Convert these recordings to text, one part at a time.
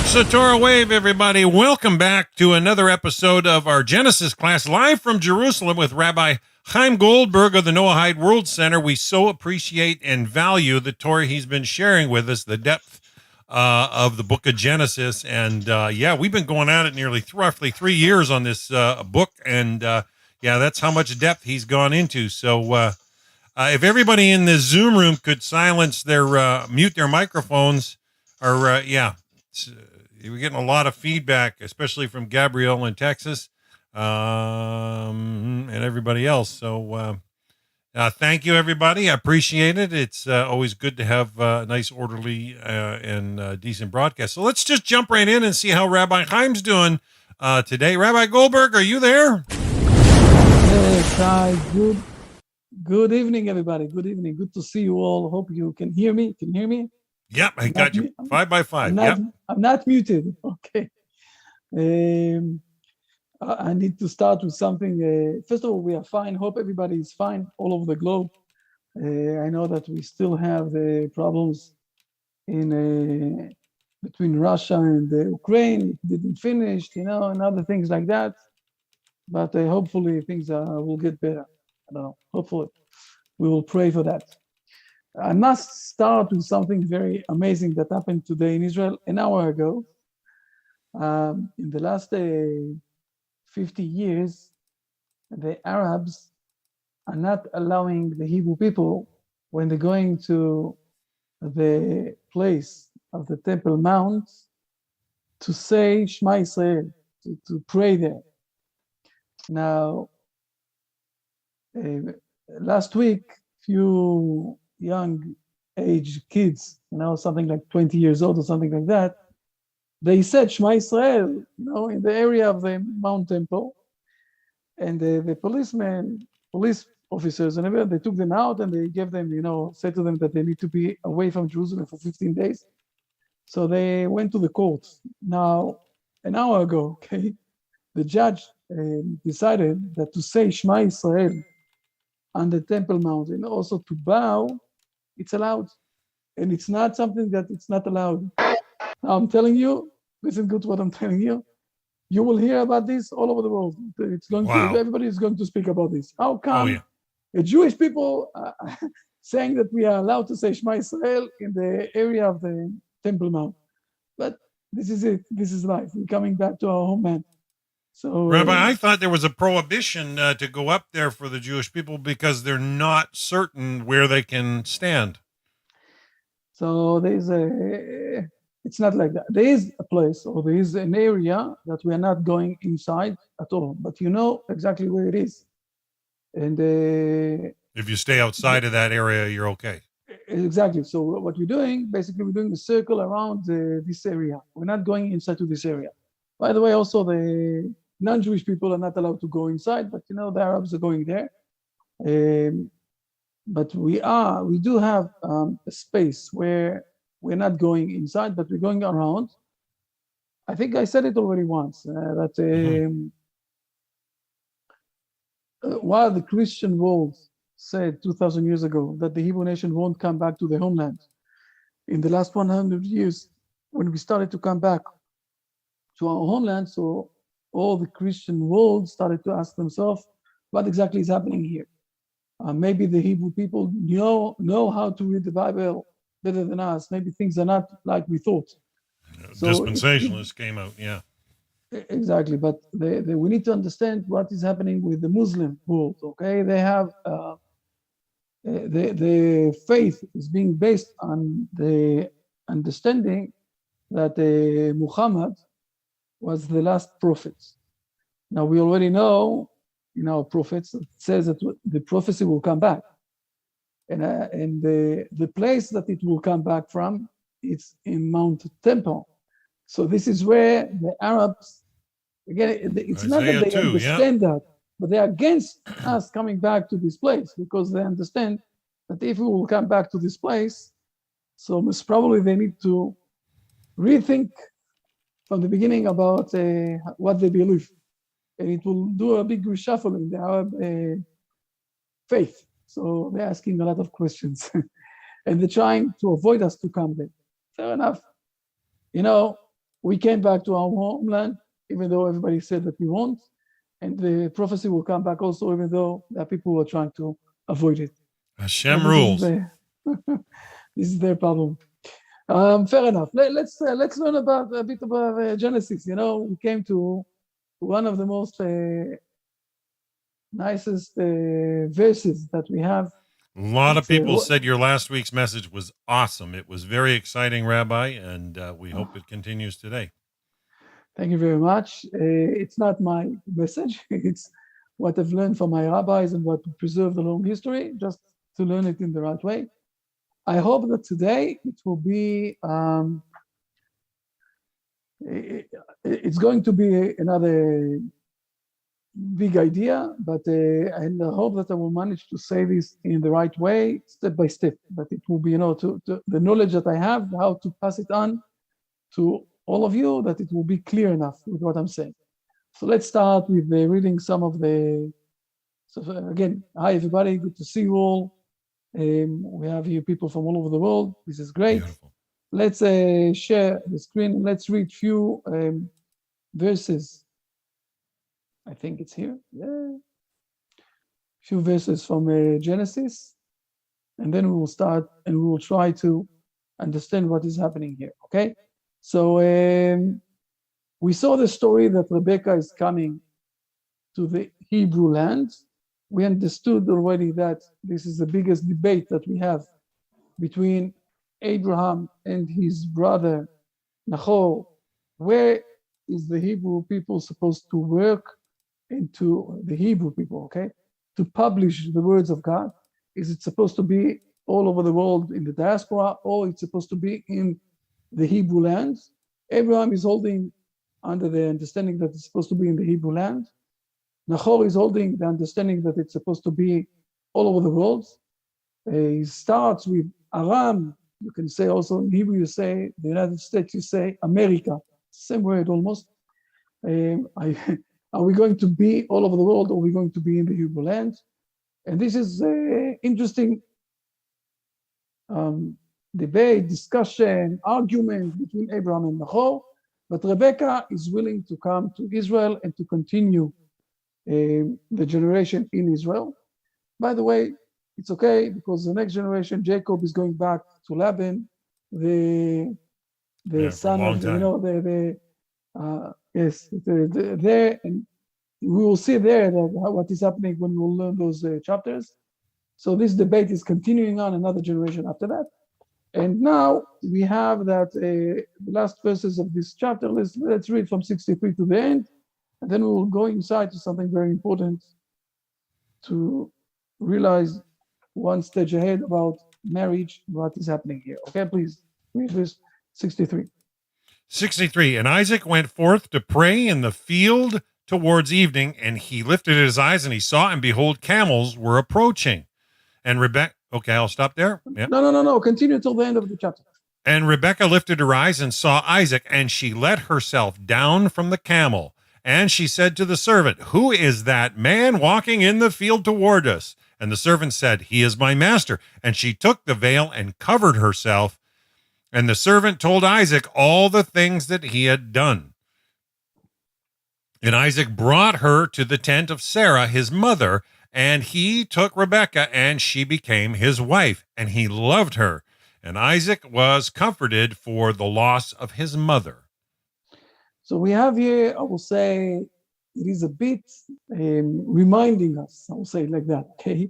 It's the Torah Wave, everybody. Welcome back to another episode of our Genesis class, live from Jerusalem with Rabbi Chaim Goldberg of the Noahide World Center. We so appreciate and value the Torah he's been sharing with us, the depth of the book of Genesis. And we've been going at it roughly 3 years on this book. And that's how much depth he's gone into. So if everybody in this Zoom room could silence mute their microphones, we're getting a lot of feedback, especially from Gabrielle in Texas, and everybody else. So thank you, everybody. I appreciate it. It's always good to have a nice, orderly, and decent broadcast. So let's just jump right in and see how Rabbi Chaim's doing today. Rabbi Goldberg, are you there? Yes, hi. Good evening, everybody. Good evening. Good to see you all. Hope you can hear me. Can you hear me? Yep, I got you. 5 by 5. I'm not muted. Okay. I need to start with something. First of all, we are fine. Hope everybody is fine all over the globe. I know that we still have the problems in between Russia and Ukraine. It didn't finish, and other things like that. But hopefully things will get better. I don't know. Hopefully, we will pray for that. I must start with something very amazing that happened today in Israel an hour ago. In the last 50 years, the Arabs are not allowing the Hebrew people, when they're going to the place of the Temple Mount, to say Shema Israel, to pray there. Now, last week, few young age kids, something like 20 years old or something like that, they said Shema Israel, in the area of the Mount Temple, and the police officers, and everything, they took them out and they gave them, said to them that they need to be away from Jerusalem for 15 days. So they went to the court. Now, an hour ago, the judge decided that to say Shema Israel on the Temple Mount and also to bow, it's allowed. And it's not something that it's not allowed. Now I'm telling you, listen good to what I'm telling you. You will hear about this all over the world. It's going to, everybody is going to speak about this. How come the Jewish people saying that we are allowed to say Shema Israel in the area of the Temple Mount? But this is it. This is life. We're coming back to our homeland. So, Rabbi, I thought there was a prohibition to go up there for the Jewish people because they're not certain where they can stand. So it's not like that. There is a place, or there is an area that we are not going inside at all, but you know exactly where it is. And if you stay outside of that area, you're okay. Exactly. So what we're doing, basically, we're doing a circle around this area. We're not going inside to this area. By the way, also the non-Jewish people are not allowed to go inside, but the Arabs are going there. But we do have a space where we're not going inside, but we're going around. I think I said it already once, that while the Christian world said 2,000 years ago that the Hebrew nation won't come back to their homeland, in the last 100 years, when we started to come back to our homeland, so all the Christian world started to ask themselves, what exactly is happening here? Maybe the Hebrew people know how to read the Bible better than us. Maybe things are not like we thought. So dispensationalists came out, Exactly, but we need to understand what is happening with the Muslim world, okay? They have, the faith is being based on the understanding that Muhammad was the last prophet. Now, we already know in our prophets, it says that the prophecy will come back. And the place that it will come back from, it's in Mount Temple. So this is where the Arabs, again, it's not that they understand that, but they're against us coming back to this place, because they understand that if we will come back to this place, so most probably they need to rethink from the beginning about what they believe. And it will do a big reshuffle in the Arab faith. So they're asking a lot of questions. And they're trying to avoid us to come there. Fair enough. we came back to our homeland, even though everybody said that we won't. And the prophecy will come back also, even though there are people who are trying to avoid it. Hashem rules. This is their problem. Fair enough. Let's learn about a bit about Genesis. You know, we came to one of the most nicest verses that we have. A lot of people said your last week's message was awesome. It was very exciting, Rabbi, and we hope it continues today. Thank you very much. It's not my message. It's what I've learned from my rabbis and what preserved the long history, just to learn it in the right way. I hope that today it will be, it's going to be another big idea, but and I hope that I will manage to say this in the right way, step by step, that it will be, to the knowledge that I have, how to pass it on to all of you, that it will be clear enough with what I'm saying. So let's start with reading some of the, so again, hi everybody, good to see you all. We have here people from all over the world. This is great. Beautiful. Let's share the screen. Let's read few verses. I think it's here. Yeah. Few verses from Genesis, and then we will start and we will try to understand what is happening here. Okay. So we saw the story that Rebecca is coming to the Hebrew land. We understood already that this is the biggest debate that we have between Abraham and his brother Nahor. Where is the Hebrew people supposed to work into the Hebrew people, okay? To publish the words of God? Is it supposed to be all over the world in the diaspora, or it's supposed to be in the Hebrew land? Abraham is holding under the understanding that it's supposed to be in the Hebrew land. Nahor is holding the understanding that it's supposed to be all over the world. He starts with Aram. You can say also in Hebrew, you say the United States, you say America. Same word almost. Are we going to be all over the world, or are we going to be in the Hebrew land? And this is interesting debate, discussion, argument between Abraham and Nahor. But Rebecca is willing to come to Israel and to continue the generation in Israel. By the way, it's okay, because the next generation, Jacob, is going back to Laban, the son of, yes, there, and we will see there what is happening when we will learn those chapters. So this debate is continuing on another generation after that. And now we have that the last verses of this chapter. Let's read from 63 to the end, and then we will go inside to something very important to realize one stage ahead about marriage, what is happening here. Okay, please read verse 63. 63, and Isaac went forth to pray in the field towards evening, and he lifted his eyes, and he saw, and behold, camels were approaching. And Rebecca, okay, I'll stop there. Yeah. No. Continue till the end of the chapter. And Rebecca lifted her eyes and saw Isaac, and she let herself down from the camel. And she said to the servant, "Who is that man walking in the field toward us?" And the servant said, "He is my master." And she took the veil and covered herself. And the servant told Isaac all the things that he had done. And Isaac brought her to the tent of Sarah, his mother, and he took Rebekah, and she became his wife, and he loved her. And Isaac was comforted for the loss of his mother. So we have here, I will say, it is a bit reminding us, I will say it like that, okay?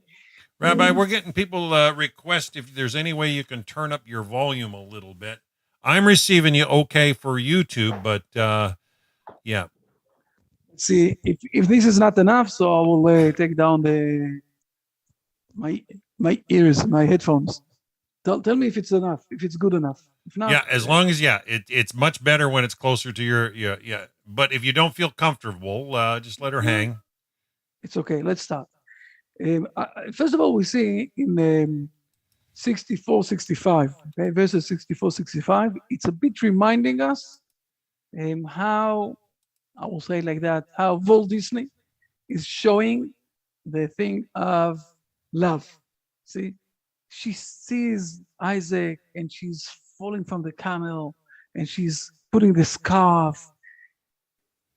Rabbi, we're getting people request if there's any way you can turn up your volume a little bit. I'm receiving you okay for YouTube, but yeah. Let's see, if this is not enough, so I will take down my ears, my headphones. Tell me if it's enough, if it's good enough. If not, yeah, as long as it's much better when it's closer to your yeah. But if you don't feel comfortable, just let her hang. It's okay. Let's start. First of all, we see in 64, 65, okay, verses 64, 65, it's a bit reminding us how, I will say it like that, how Walt Disney is showing the thing of love. See, she sees Isaac and she's falling from the camel and she's putting the scarf,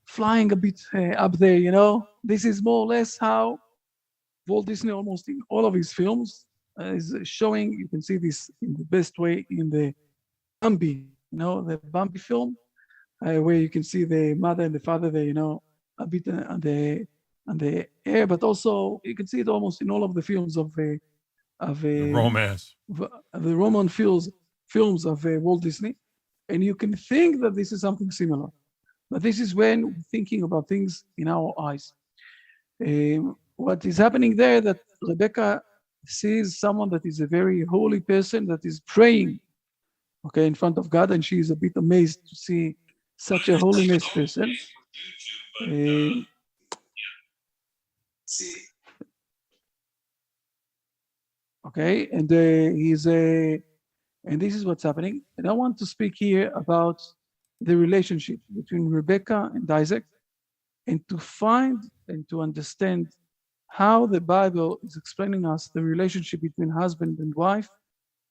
flying a bit up there, you know. This is more or less how Walt Disney, almost in all of his films, is showing. You can see this in the best way in the Bambi, you know, the Bambi film, where you can see the mother and the father there, you know, a bit on the air, but also you can see it almost in all of the films of The romance. the Roman films of Walt Disney, and you can think that this is something similar, but this is when we're thinking about things in our eyes. What is happening there, that Rebecca sees someone that is a very holy person that is praying, okay, in front of God, and she is a bit amazed to see such a holiness person. Okay, and and this is what's happening. And I want to speak here about the relationship between Rebecca and Isaac, and to find and to understand how the Bible is explaining us the relationship between husband and wife,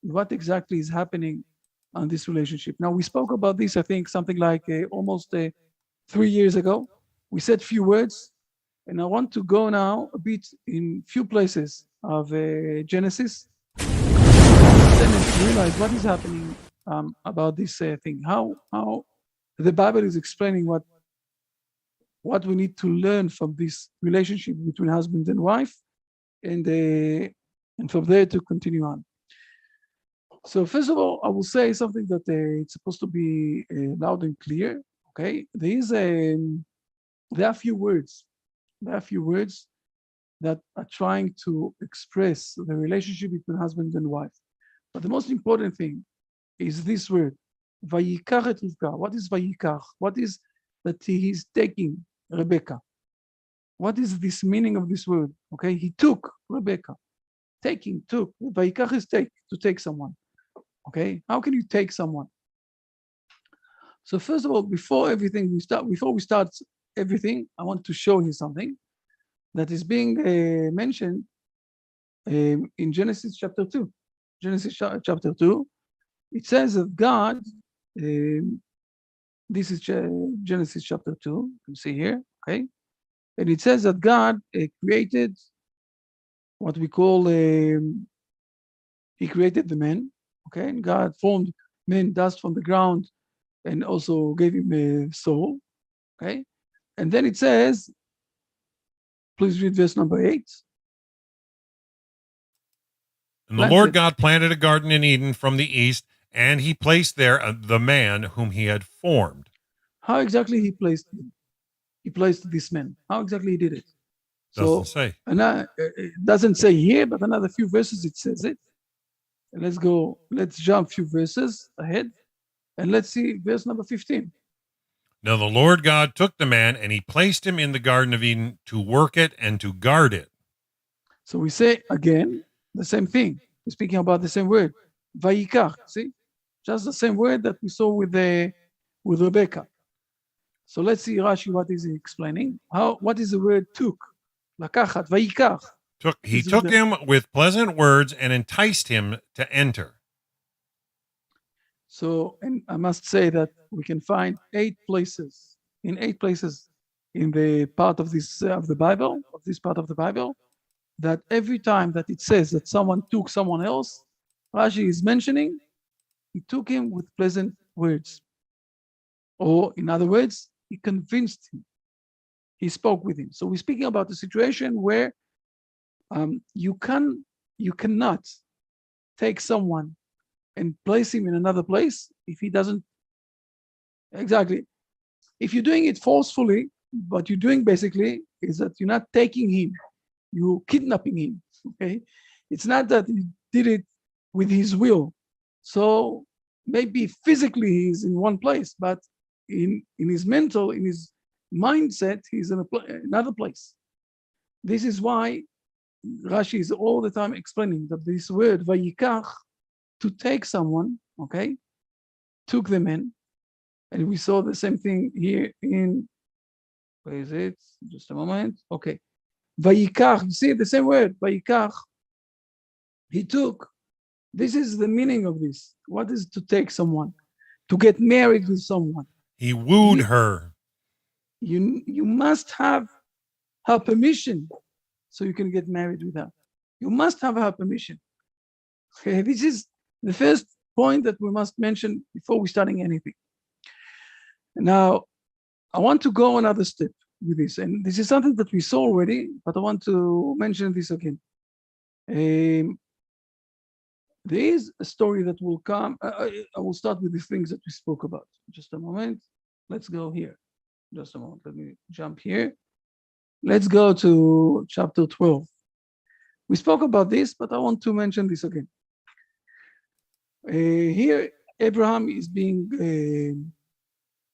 and what exactly is happening on this relationship. Now, we spoke about this, I think, something like almost 3 years ago. We said few words, and I want to go now a bit in few places of Genesis, and realize what is happening about this thing, how the Bible is explaining what we need to learn from this relationship between husband and wife, and from there to continue on. So first of all, I will say something that it's supposed to be loud and clear. Okay, there are few words. There are few words that are trying to express the relationship between husband and wife. But the most important thing is this word, vayikach et Rivka. What is vayikach? What is that he is taking Rebecca? What is this meaning of this word? Okay, he took Rebecca. Taking, took. Vayikach is take, to take someone. Okay, how can you take someone? So first of all, before we start everything, I want to show you something that is being mentioned in Genesis chapter 2. Genesis chapter 2, it says that God, this is Genesis chapter 2, you can see here, okay? And it says that God created what we call, he created the man, okay? And God formed man dust from the ground and also gave him a soul, okay? And then it says, please read verse number 8. And the Lord God planted a garden in Eden from the east, and he placed there the man whom he had formed. How exactly he placed him? He placed this man. How exactly he did it? Doesn't say. It doesn't say here, but another few verses it says it. And let's jump a few verses ahead, and let's see verse number 15. Now the Lord God took the man, and he placed him in the Garden of Eden to work it and to guard it. So we say again the same thing. We're speaking about the same word, vayikach. See, just the same word that we saw with Rebecca. So let's see Rashi, what is he explaining? What is the word took? Lakachat, vayikach. He took him with pleasant words and enticed him to enter. So, and I must say that we can find 8 places in the part of this of this part of the Bible, that every time that it says that someone took someone else, Rashi is mentioning he took him with pleasant words, or in other words, he convinced him. He spoke with him. So we're speaking about a situation where you cannot take someone and place him in another place if he doesn't. Exactly. If you're doing it forcefully, what you're doing basically is that you're not taking him, you're kidnapping him. Okay, it's not that he did it with his will. So maybe physically he's in one place, but in his mental, in his mindset, he's in another place. This is why Rashi is all the time explaining that this word vayikach, to take someone, okay, took them in, and we saw the same thing here in, where is it? Just a moment. Okay, vayikach. You see the same word, vayikach. He took. This is the meaning of this. What is to take someone? To get married with someone. He wooed You- her. You must have her permission so you can get married with her. You must have her permission. Okay, this is the first point that we must mention before we starting anything. Now, I want to go another step with this, and this is something that we saw already, but I want to mention this again. There is a story that will come. I will start with the things that we spoke about. Just a moment. Let's go here. Just a moment. Let me jump here. Let's go to chapter 12. We spoke about this, but I want to mention this again. Here, Abraham is being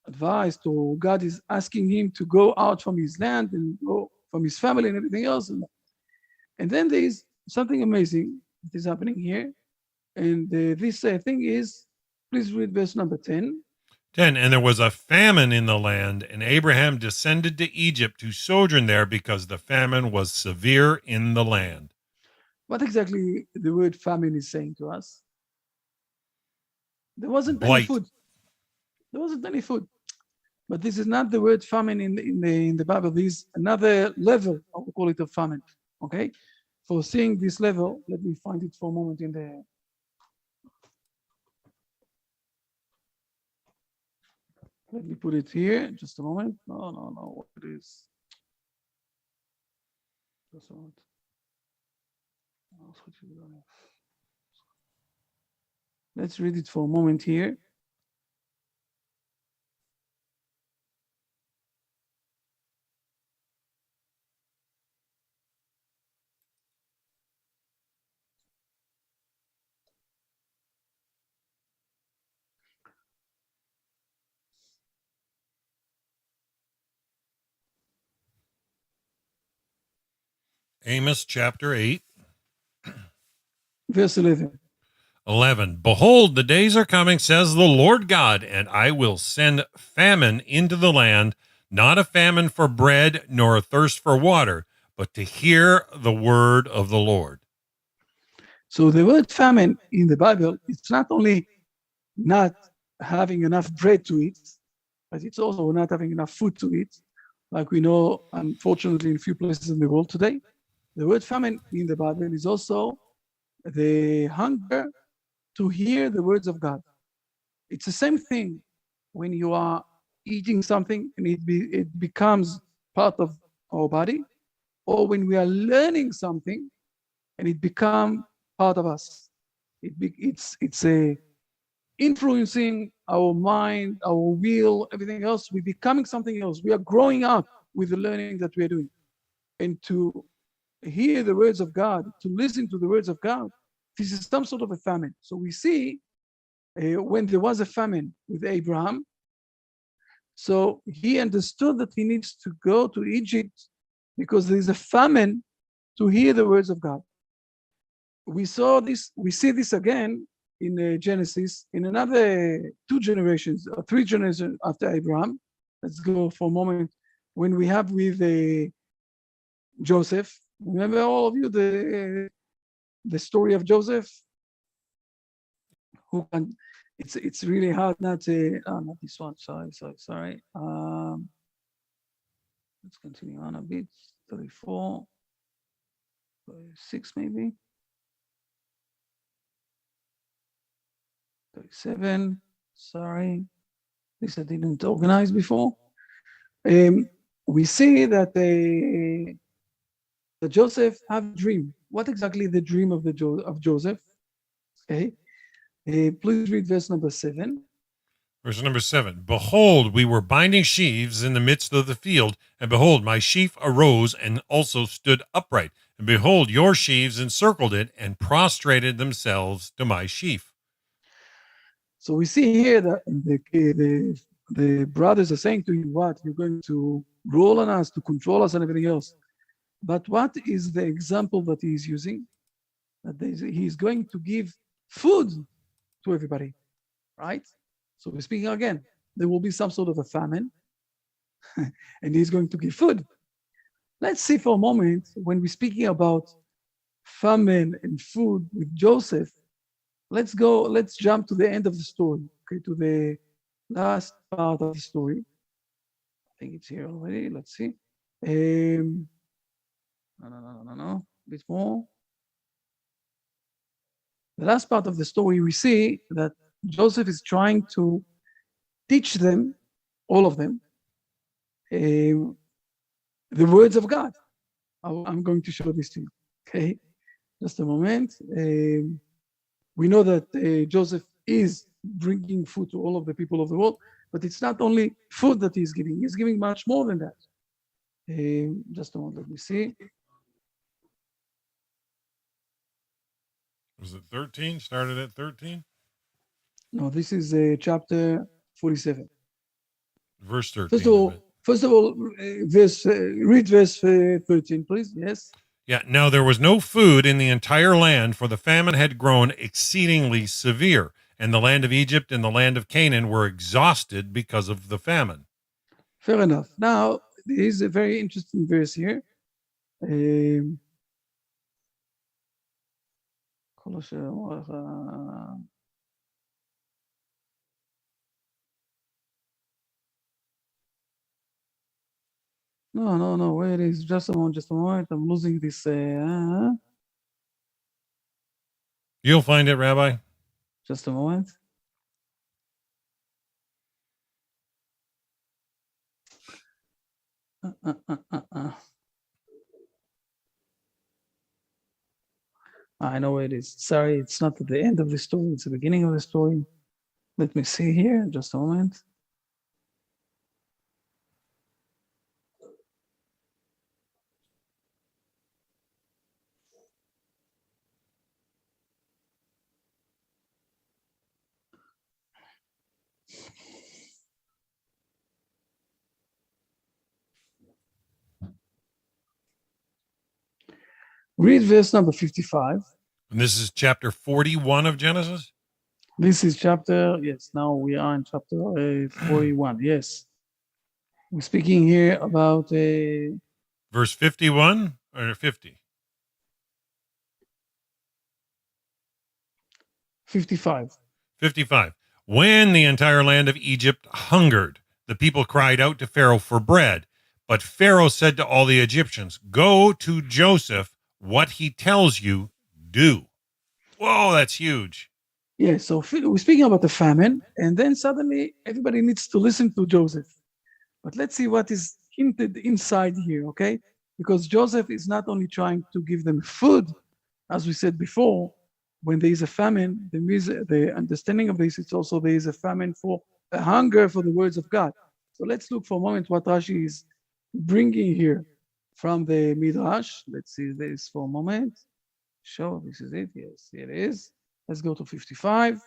advised, or God is asking him to go out from his land and go from his family and everything else. And then there is something amazing that is happening here. And this thing is, please read verse number 10. 10. And there was a famine in the land, and Abraham descended to Egypt to sojourn there because the famine was severe in the land. What exactly the word famine is saying to us? There wasn't any Blight. food. There wasn't any food. But this is not the word famine in the Bible. This is another level, I will call it a famine. Okay? For seeing this level, let me find it for a moment in the. Let me put it here. Just a moment. No, what it is. Just a moment. Let's read it for a moment here. Amos chapter 8. Verse 11. 11. Behold, the days are coming, says the Lord God, and I will send famine into the land, not a famine for bread, nor a thirst for water, but to hear the word of the Lord. So the word famine in the Bible, it's not only not having enough bread to eat, but it's also not having enough food to eat, like we know, unfortunately, in a few places in the world today. The word famine in the Bible is also the hunger to hear the words of God. It's the same thing when you are eating something and it becomes part of our body, or when we are learning something and it becomes part of us. It's a influencing our mind, our will, everything else. We're becoming something else. We are growing up with the learning that we are doing. And to hear the words of God, to listen to the words of God, this is some sort of a famine. So we see when there was a famine with Abraham, so he understood that he needs to go to Egypt because there is a famine to hear the words of God. We see this again in Genesis in another 2 generations, or 3 generations after Abraham. Let's go for a moment when we have with Joseph. Remember all of you the story of Joseph? Who can? It's really hard not to. Not this one. Sorry. Let's continue on a bit. 34, 36 maybe. 37. Sorry, this I didn't organize before. We see that Joseph have a dream. What exactly the dream of Joseph? Okay, please read verse number 7. Verse number 7. Behold, we were binding sheaves in the midst of the field, and behold, my sheaf arose and also stood upright. And behold, your sheaves encircled it and prostrated themselves to my sheaf. So we see here that the brothers are saying to him, what? You're going to rule on us, to control us and everything else. But what is the example that he is using? That he is going to give food to everybody, right? So we're speaking again, there will be some sort of a famine and he's going to give food. Let's see for a moment, when we're speaking about famine and food with Joseph, let's jump to the end of the story, okay, to the last part of the story. I think it's here already. Let's see. No. A bit more. The last part of the story, we see that Joseph is trying to teach them, all of them, the words of God. I'm going to show this to you. Okay, just a moment. We know that Joseph is bringing food to all of the people of the world, but it's not only food that he's giving much more than that. Just a moment, let me see. Was it 13? Started at 13? No, this is chapter 47. Verse 13. First of all, read verse 13, please. Yes. Yeah. Now there was no food in the entire land, for the famine had grown exceedingly severe, and the land of Egypt and the land of Canaan were exhausted because of the famine. Fair enough. Now, there is a very interesting verse here. No. Where is? Just a moment. I'm losing this. You'll find it, Rabbi. Just a moment. I know where it is. Sorry, it's not at the end of the story. It's the beginning of the story. Let me see here. Just a moment. Read verse number 55. And this is chapter 41 of Genesis? This is chapter, yes, now we are in chapter 41, yes. We're speaking here about verse 51 or 50? 55. 55. When the entire land of Egypt hungered, the people cried out to Pharaoh for bread. But Pharaoh said to all the Egyptians, "Go to Joseph. What he tells you, do." Whoa, that's huge. Yeah, so we're speaking about the famine, and then suddenly everybody needs to listen to Joseph. But let's see what is hinted inside here, okay? Because Joseph is not only trying to give them food, as we said before, when there is a famine, the understanding of this, it's also there is a famine for a hunger for the words of God. So let's look for a moment what Rashi is bringing here from the Midrash. Let's see this for a moment. Sure, this is it. Yes, here it is. Let's go to 55.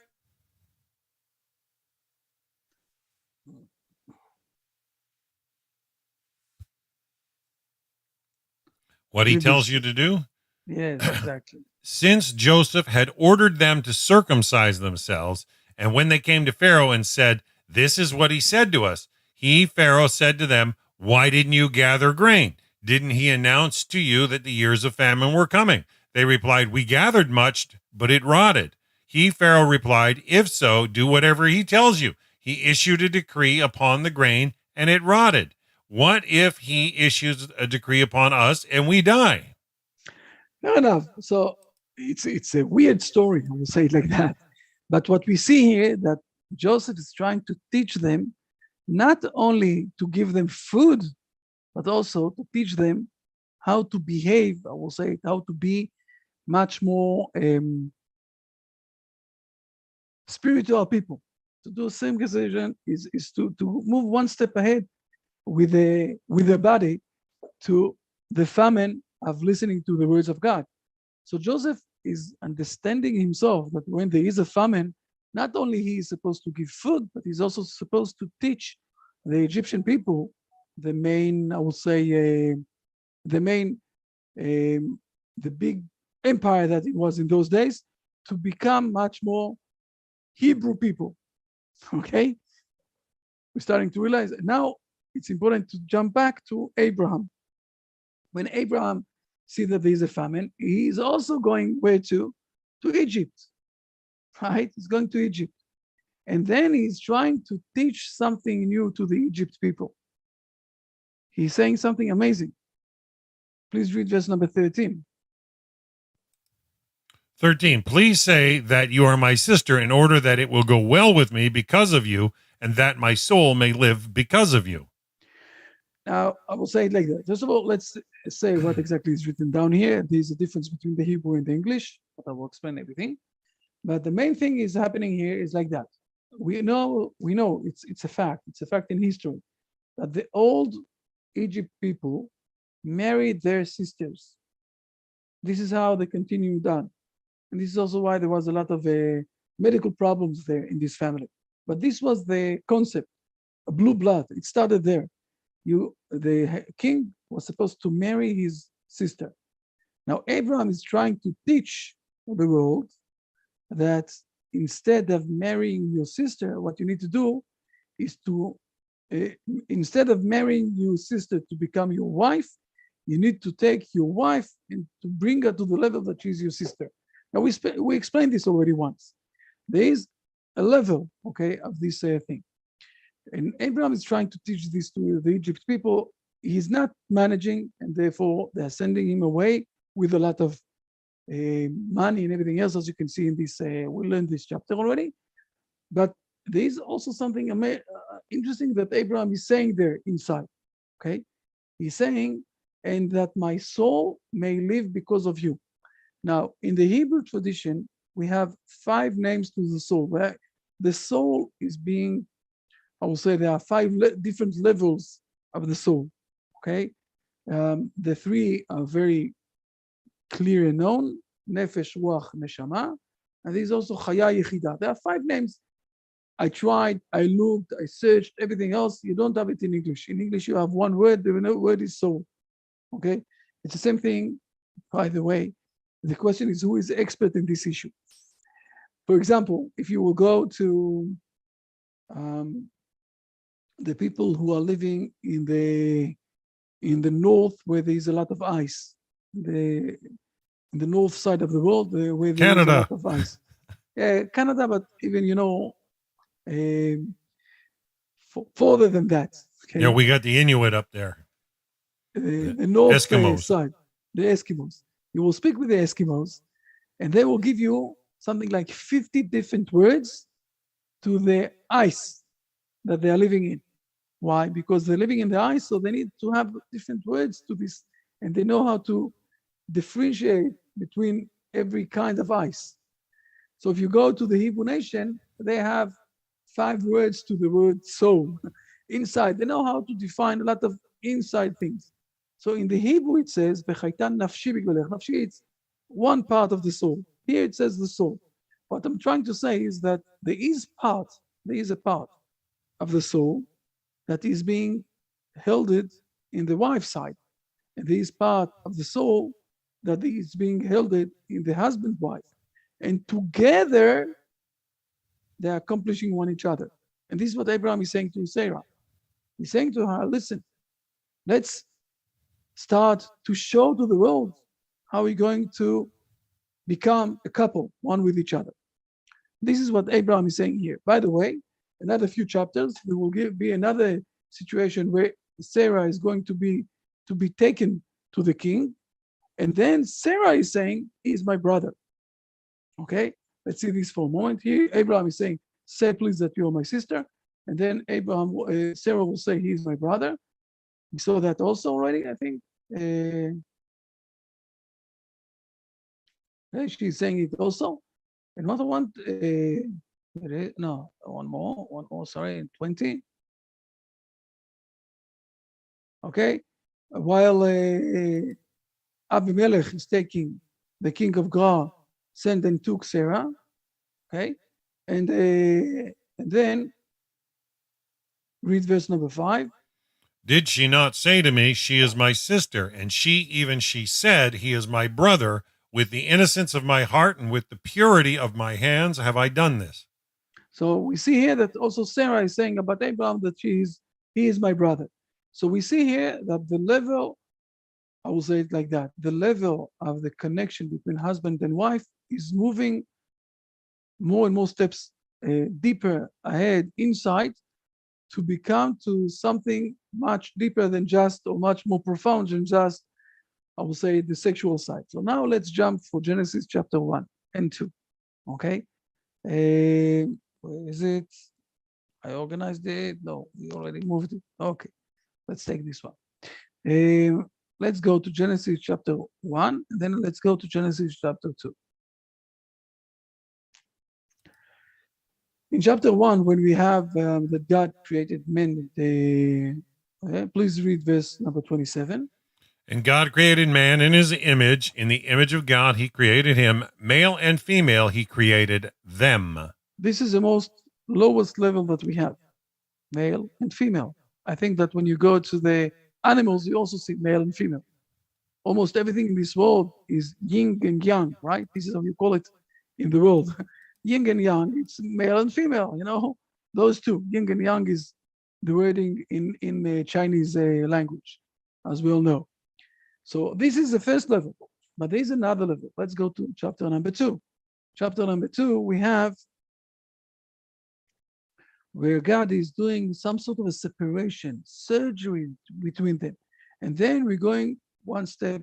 What he tells you to do? Yes, exactly. Since Joseph had ordered them to circumcise themselves, and when they came to Pharaoh and said, "This is what he said to us," Pharaoh, said to them, "Why didn't you gather grain? Didn't he announce to you that the years of famine were coming?" They replied, "We gathered much, but it rotted." Pharaoh replied, "If so, do whatever he tells you." He issued a decree upon the grain, and it rotted. What if he issues a decree upon us and we die? Fair enough. So it's a weird story, I will say it like that. But what we see here, that Joseph is trying to teach them not only to give them food, but also to teach them how to behave, I will say it, how to be much more spiritual people. To do circumcision is to move one step ahead with the body to the famine of listening to the words of God. So Joseph is understanding himself that when there is a famine, not only he is supposed to give food, but he's also supposed to teach the Egyptian people the main, I will say, the big empire that it was in those days, to become much more Hebrew people. Okay? We're starting to realize now it's important to jump back to Abraham. When Abraham sees that there is a famine, he is also going where to? To Egypt. Right? He's going to Egypt. And then he's trying to teach something new to the Egypt people. He's saying something amazing. Please read verse number 13. 13. Please say that you are my sister in order that it will go well with me because of you and that my soul may live because of you. Now, I will say it like that. First of all, let's say what exactly is written down here. There's a difference between the Hebrew and the English, but I will explain everything. But the main thing is happening here is like that. We know it's a fact. It's a fact in history that the old Egypt people married their sisters. This is how they continued on. And this is also why there was a lot of medical problems there in this family. But this was the concept, a blue blood. It started there. The king was supposed to marry his sister. Now, Abraham is trying to teach the world that instead of marrying your sister, what you need to do is to, instead of marrying your sister to become your wife, you need to take your wife and to bring her to the level that she's your sister. Now, we explained this already once. There is a level, okay, of this thing. And Abraham is trying to teach this to the Egypt people. He's not managing, and therefore they're sending him away with a lot of money and everything else, as you can see in this. We learned this chapter already. But there is also something interesting that Abraham is saying there inside. Okay, he's saying, and that my soul may live because of you. Now, in the Hebrew tradition, we have 5 names to the soul. Where the soul is being, I will say there are 5 different levels of the soul. Okay, the 3 are very clear and known: nefesh, ruach, neshama, and there's also chaya yechida. There are 5 names. I tried, I looked, I searched, everything else. You don't have it in English. In English, you have 1 word. The word is soul. Okay, it's the same thing. By the way, the question is, who is the expert in this issue? For example, if you will go to the people who are living in the north, where there is a lot of ice, in the north side of the world, where there is a lot of ice. Canada, but even further than that. Okay? Yeah, we got the Inuit up there. The north Eskimos. side, the Eskimos. You will speak with the Eskimos, and they will give you something like 50 different words to the ice that they are living in. Why? Because they're living in the ice, so they need to have different words to this, and they know how to differentiate between every kind of ice. So if you go to the Hebrew nation, they have 5 words to the word soul. Inside, they know how to define a lot of inside things. So in the Hebrew, it says, "V'chaitan nafshi b'golech." Nafshi, it's one part of the soul. Here it says the soul. What I'm trying to say is that there is a part of the soul that is being held in the wife's side. And there is part of the soul that is being held in the husband's wife. And together, they're accomplishing one each other. And this is what Abraham is saying to Sarah. He's saying to her, listen, let's start to show to the world how we're going to become a couple, one with each other. This is what Abraham is saying here. By the way, another few chapters, there will be another situation where Sarah is going to be taken to the king. And then Sarah is saying, he is my brother. Okay, let's see this for a moment. Here, Abraham is saying, say please that you are my sister. And then Sarah will say, he is my brother. We saw that also already, I think. She's saying it also. Another one, one more, sorry, 20. Okay, while Abimelech is taking the king of Gerar, sent and took Sarah. Okay, and then read verse number 5. Did she not say to me, she is my sister? And she said, he is my brother. With the innocence of my heart and with the purity of my hands have I done this. So we see here that also Sarah is saying about Abraham that he is my brother. So we see here that the level, I will say it like that, the level of the connection between husband and wife is moving more and more steps deeper ahead inside to become to something much deeper than just, or much more profound than just, I will say, the sexual side. So now let's jump for Genesis chapter 1 and 2. Okay. Where is it? I organized it. No, we already moved it. Okay. Let's take this one. Let's go to Genesis chapter 1, and then let's go to Genesis chapter 2. In chapter 1, when we have that God created men, please read verse number 27. And God created man in his image. In the image of God, he created him. Male and female, he created them. This is the most lowest level that we have, male and female. I think that when you go to the animals, you also see male and female. Almost everything in this world is yin and yang, right? This is how you call it in the world. Yin and yang, it's male and female, those two. Yin and yang is the wording in the Chinese language, as we all know. So this is the first level, but there is another level. Let's go to chapter number 2. Chapter number 2, we have where God is doing some sort of a separation, surgery between them. And then we're going one step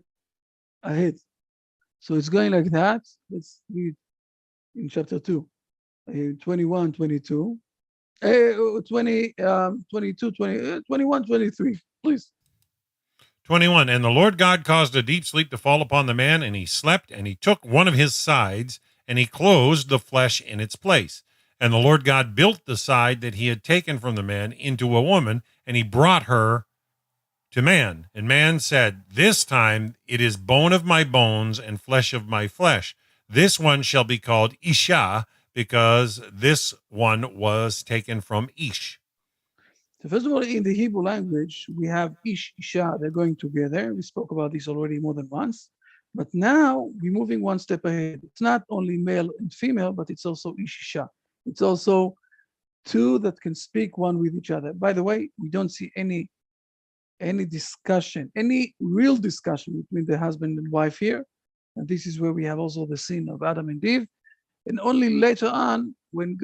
ahead. So it's going like that. Let's read in chapter 2, 21, 22, 20, 22, 20, 21, 23, please. 21. And the Lord God caused a deep sleep to fall upon the man, and he slept, and he took one of his sides, and he closed the flesh in its place. And the Lord God built the side that he had taken from the man into a woman, and he brought her to man. And man said, this time it is bone of my bones and flesh of my flesh. This one shall be called Isha, because this one was taken from Ish. So first of all, in the Hebrew language, we have Ish, Isha, they're going together. We spoke about this already more than once. But now we're moving one step ahead. It's not only male and female, but it's also Ish, Isha. It's also two that can speak one with each other. By the way, we don't see any discussion, any real discussion between the husband and wife here. And this is where we have also the sin of Adam and Eve. And only later on, when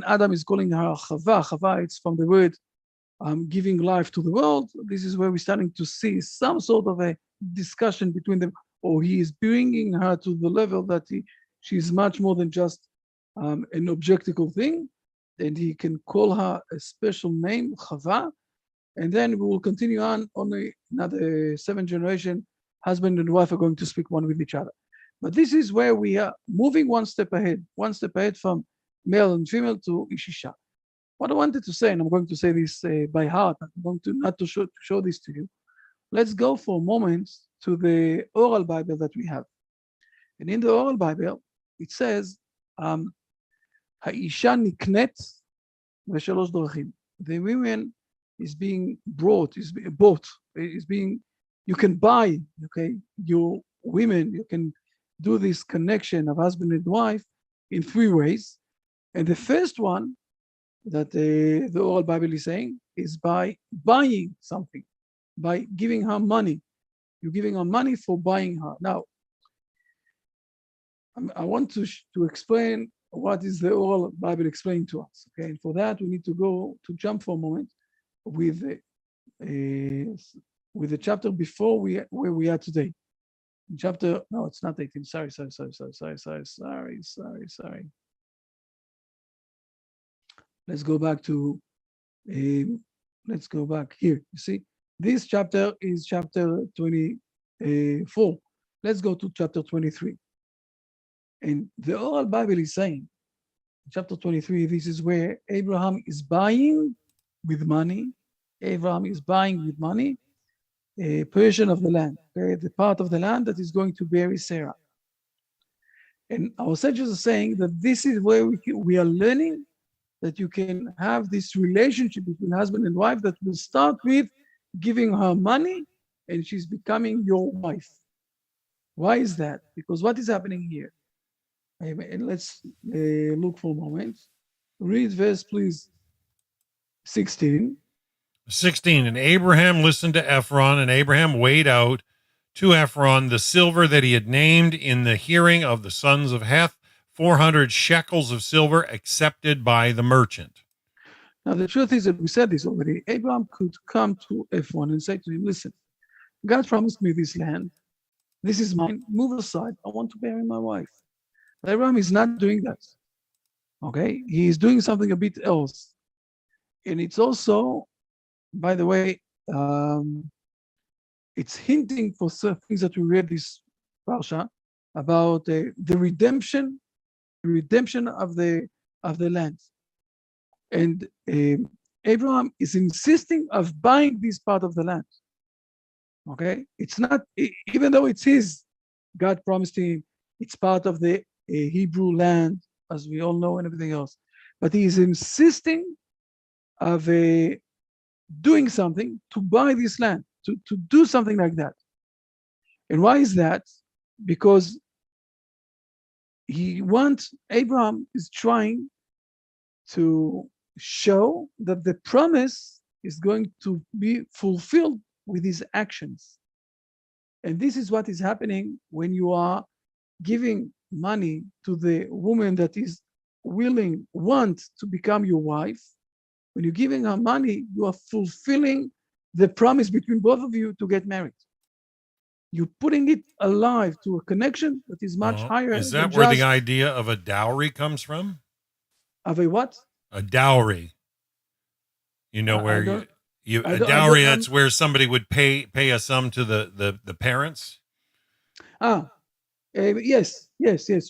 Adam is calling her Chava, it's from the word giving life to the world. This is where we're starting to see some sort of a discussion between them, or he is bringing her to the level that she's much more than just an objectical thing, and he can call her a special name, Chava. And then we will continue on another 7th generation, husband and wife are going to speak one with each other. But this is where we are moving one step ahead from male and female to Ishisha. What I wanted to say, and I'm going to say this by heart, I'm going to not to show this to you. Let's go for a moment to the oral Bible that we have. And in the oral Bible, it says, Ha'isha niknet v'shalosh dorachim. The women is being bought, you can buy, okay, your women, you can do this connection of husband and wife in 3 ways. And the first one that the oral Bible is saying is by buying something, by giving her money. You're giving her money for buying her. Now, I want to explain what is the oral Bible explaining to us. Okay, and for that we need to jump for a moment with the chapter before where we are today. Chapter, no, it's not 18. Sorry. Let's go back to let's go back here. You see, this chapter is chapter 24. Let's go to chapter 23. And the oral Bible is saying, chapter 23, this is where Abraham is buying with money. Abraham is buying with money a portion of the land, okay, the part of the land that is going to bury Sarah. And our sages are saying that this is where we are learning that you can have this relationship between husband and wife that will start with giving her money and she's becoming your wife. Why is that? Because what is happening here? And let's look for a moment. Read verse, please, 16. 16. And Abraham listened to Ephron, and Abraham weighed out to Ephron the silver that he had named in the hearing of the sons of Heth 400 shekels of silver accepted by the merchant. Now, the truth is that we said this already. Abraham could come to Ephron and say to him, listen, God promised me this land. This is mine. Move aside. I want to marry my wife. But Abraham is not doing that. Okay? He is doing something a bit else. And it's also, by the way, it's hinting for certain things that we read this parsha about the redemption of the land. And Abraham is insisting of buying this part of the land. Okay, it's not, even though it's his, God promised him it's part of the Hebrew land, as we all know, and everything else. But he is insisting of doing something to buy this land, to do something like that. And why is that? Because Abraham is trying to show that the promise is going to be fulfilled with his actions. And this is what is happening when you are giving money to the woman that is want to become your wife. When you're giving her money, you are fulfilling the promise between both of you to get married. You're putting it alive to a connection that is much higher. Is that where the idea of a dowry comes from? Of a what? A dowry. You know, where a dowry, that's where somebody would pay a sum to the parents. Yes.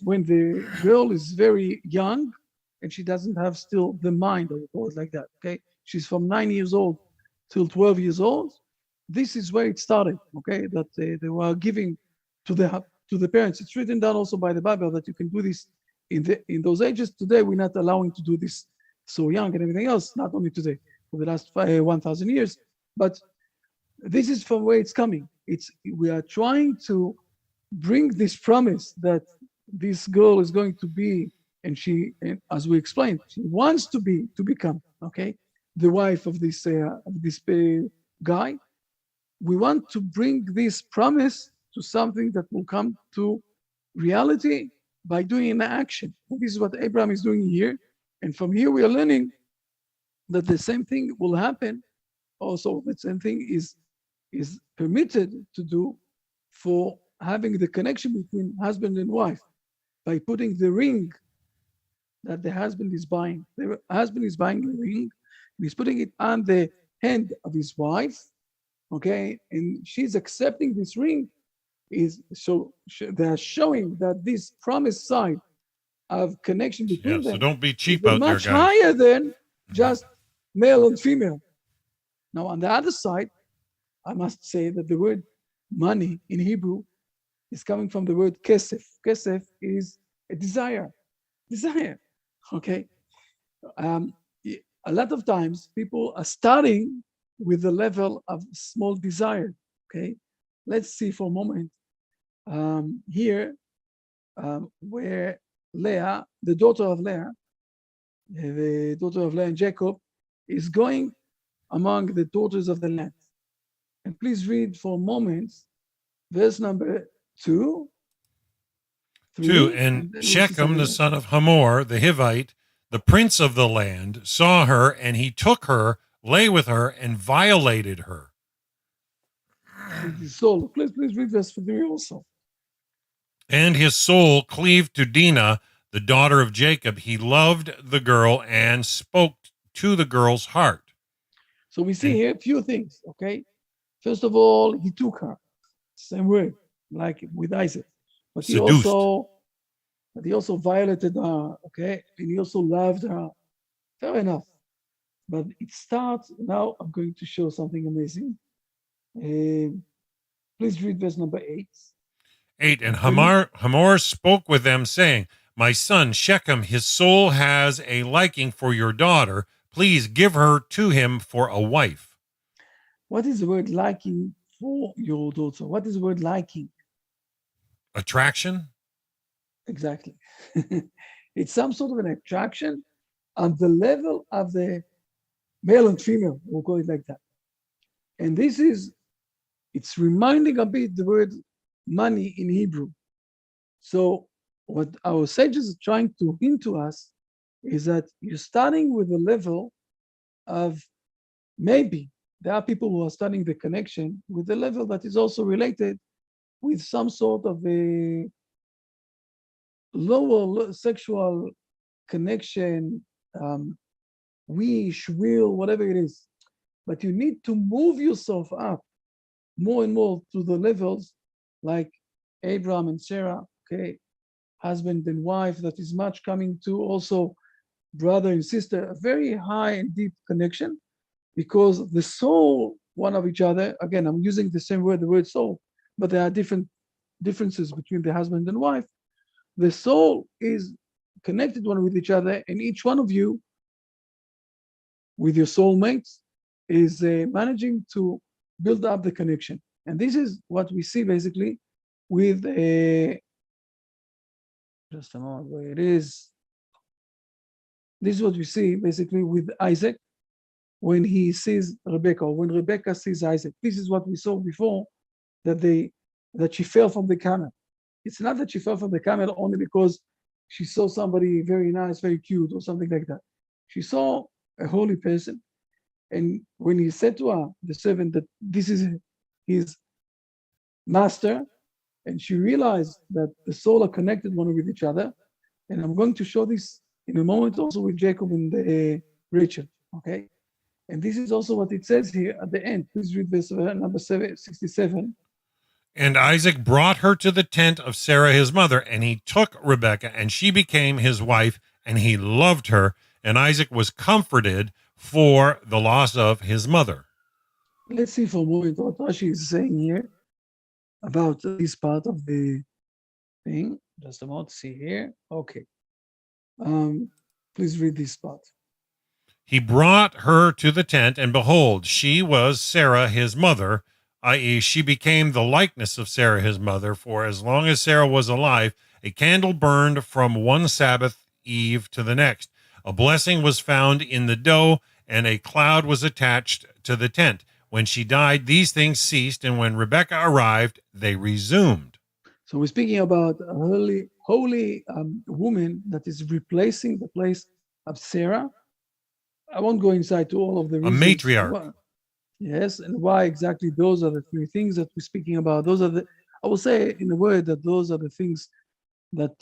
When the girl is very young and she doesn't have still the mind, or call it like that. Okay, she's from 9 years old till 12 years old. This is where it started. Okay, that they were giving to the parents. It's written down also by the Bible that you can do this in those ages. Today we're not allowing to do this so young and everything else. Not only today, for the last 1,000 years, but this is from where it's coming. We are trying to bring this promise that this girl is going to be, and as we explained, she wants to become, okay, the wife of this guy. We want to bring this promise to something that will come to reality by doing an action. And this is what Abraham is doing here. And from here we are learning that the same thing will happen. Also, the same thing is permitted to do for having the connection between husband and wife by putting the ring that the husband is buying. The husband is buying a ring, and he's putting it on the hand of his wife, okay? And she's accepting this ring. They're showing that this promised side of connection between them. So don't be cheap out there, guys. Much higher than just male and female. Now, on the other side, I must say that the word money in Hebrew is coming from the word kesef. Kesef is a desire. Okay. A lot of times people are starting with the level of small desire. Okay. Let's see for a moment here where Leah, the daughter of Leah and Jacob, is going among the daughters of the land. And please read for a moment verse number 2. 2. And Shechem, the son of Hamor, the Hivite, the prince of the land, saw her, and he took her, lay with her, and violated her. So please read verse 3 also. And his soul cleaved to Dinah, the daughter of Jacob. He loved the girl and spoke to the girl's heart. So we see here a few things, okay? First of all, he took her. Same word, like with Isaac. But he also violated her, okay? And he also loved her. Fair enough. But it starts, now I'm going to show something amazing. Please read verse number 8. 8. And Hamor spoke with them, saying, My son Shechem, his soul has a liking for your daughter. Please give her to him for a wife. What is the word liking for your daughter? What is the word liking? Attraction? Exactly. It's some sort of an attraction on the level of the male and female, we'll call it like that. And it's reminding a bit the word money in Hebrew. So what our sages are trying to hint to us is that you're starting with a level of maybe there are people who are studying the connection with a level that is also related with some sort of a lower sexual connection, wish, will, whatever it is. But you need to move yourself up more and more to the levels like Abraham and Sarah, okay, husband and wife, that is much coming to also brother and sister, a very high and deep connection because the soul one of each other, again, I'm using the same word, the word soul, but there are differences between the husband and wife. The soul is connected one with each other, and each one of you with your soulmates is managing to build up the connection. And this is what we see basically with just a moment where it is. This is what we see basically with Isaac when he sees Rebecca, or when Rebecca sees Isaac. This is what we saw before, that she fell from the camel. It's not that she fell from the camel only because she saw somebody very nice, very cute, or something like that. She saw a holy person, and when he said to her, the servant, that this is his master, and she realized that the soul are connected one with each other. And I'm going to show this in a moment also with Jacob and Rachel, okay? And this is also what it says here at the end. Please read verse number 67. And Isaac brought her to the tent of Sarah his mother, and he took Rebekah, and she became his wife, and he loved her. And Isaac was comforted for the loss of his mother. Let's see for a moment what Rashi is saying here about this part of the thing. Just a moment, see here. Okay. Please read this part. He brought her to the tent, and behold, she was Sarah his mother, i.e., she became the likeness of Sarah his mother, for as long as Sarah was alive, a candle burned from one Sabbath eve to the next. A blessing was found in the dough, and a cloud was attached to the tent. When she died, these things ceased, and when Rebekah arrived, they resumed. So we're speaking about a holy woman that is replacing the place of Sarah. I won't go inside to all of the A reasons. matriarch. Yes, and why exactly those are the three things that we're speaking about. Those are I will say in a word that those are the things that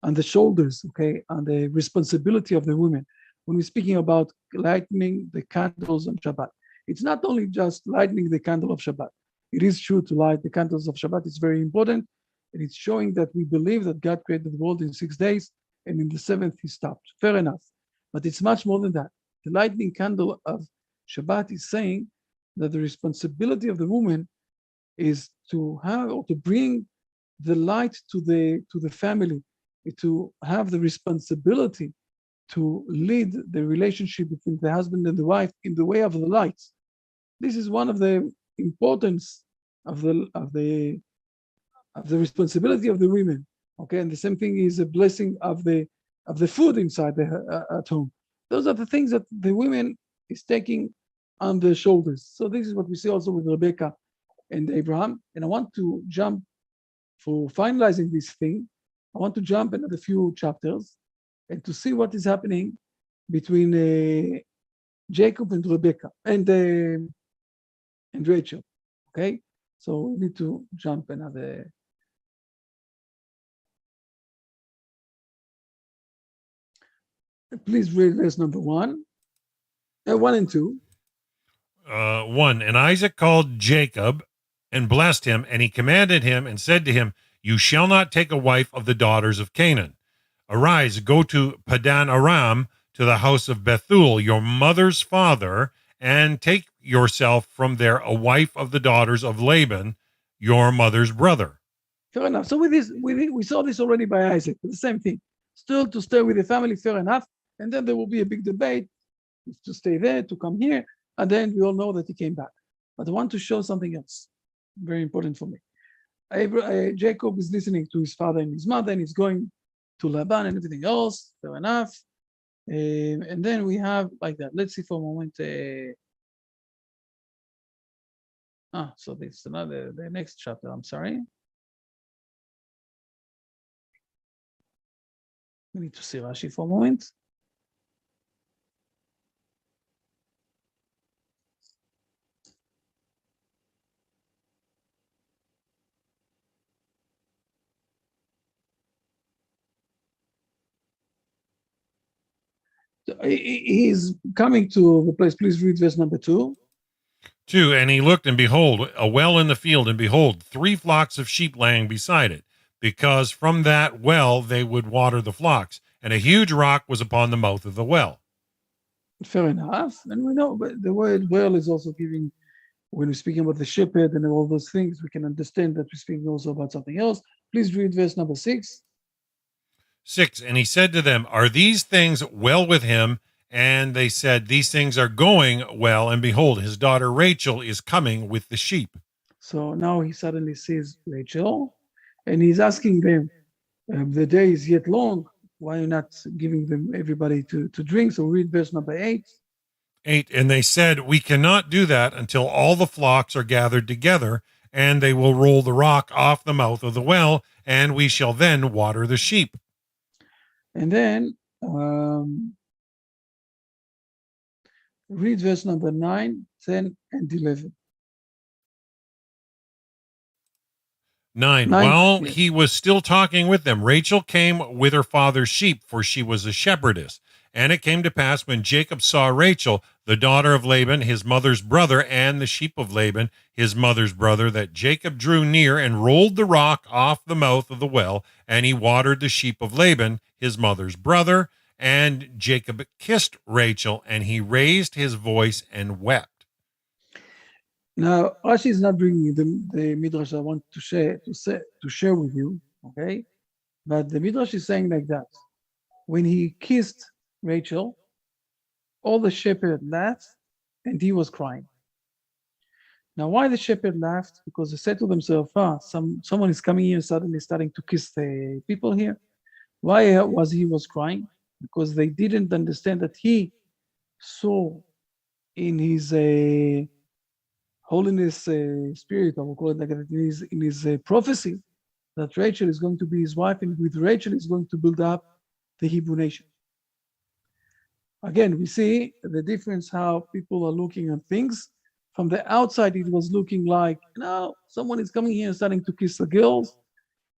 on the shoulders, okay, on the responsibility of the women. When we're speaking about lighting the candles on Shabbat, it's not only just lighting the candle of Shabbat. It is true to light the candles of Shabbat. It's very important, and it's showing that we believe that God created the world in 6 days, and in the seventh He stopped. Fair enough, but it's much more than that. The lighting candle of Shabbat is saying that the responsibility of the woman is to have or to bring the light to the family, to have the responsibility to lead the relationship between the husband and the wife in the way of the light. This is one of the importance of the responsibility of the women. Okay, and the same thing is a blessing of the food inside at home. Those are the things that the women is taking on their shoulders. So this is what we see also with Rebecca and Abraham. And I want to jump for finalizing this thing. I want to jump another few chapters and to see what is happening between Jacob and Rebecca and Rachel. Okay, so we need to jump another. Please read verse number 1 and 2. 1. And Isaac called Jacob and blessed him, and he commanded him and said to him, You shall not take a wife of the daughters of Canaan. Arise, go to Padan Aram, to the house of Bethuel, your mother's father, and take yourself from there a wife of the daughters of Laban, your mother's brother. Fair enough. So with this, we saw this already by Isaac. The same thing. Still to stay with the family, fair enough. And then there will be a big debate to stay there, to come here. And then we all know that he came back. But I want to show something else, very important for me. Jacob is listening to his father and his mother, and he's going to Laban and everything else. Fair enough. And then we have like that. Let's see for a moment. So this is another the next chapter. I'm sorry. We need to see Rashi for a moment. He's coming to the place. Please read verse number 2. 2, and he looked, and behold, a well in the field, and behold, 3 flocks of sheep laying beside it, because from that well they would water the flocks, and a huge rock was upon the mouth of the well. Fair enough. And we know, but the word well is also giving, when we're speaking about the shepherd and all those things, we can understand that we're speaking also about something else. Please read verse number 6. 6, and he said to them, are these things well with him? And they said, these things are going well, and behold, his daughter Rachel is coming with the sheep. So now he suddenly sees Rachel, and he's asking them, the day is yet long. Why are you not giving them everybody to drink? So read verse number 8. 8, and they said, we cannot do that until all the flocks are gathered together, and they will roll the rock off the mouth of the well, and we shall then water the sheep. And then read verse number 9, 10, and 11. 9. While he was still talking with them, Rachel came with her father's sheep, for she was a shepherdess. And it came to pass, when Jacob saw Rachel, the daughter of Laban, his mother's brother, and the sheep of Laban, his mother's brother, that Jacob drew near and rolled the rock off the mouth of the well, and he watered the sheep of Laban, his mother's brother. And Jacob kissed Rachel, and he raised his voice and wept. Now, Rashi is not bringing the midrash I want to share with you, okay? But the midrash is saying like that: when he kissed Rachel, all the shepherd laughed, and he was crying. Now, why the shepherd laughed? Because they said to themselves, someone is coming here and suddenly starting to kiss the people here. Why was he crying? Because they didn't understand that he saw in his holiness spirit, I will call it like that, in his prophecy, that Rachel is going to be his wife, and with Rachel is going to build up the Hebrew nation. Again, we see the difference how people are looking at things. From the outside, it was looking like, someone is coming here and starting to kiss the girls.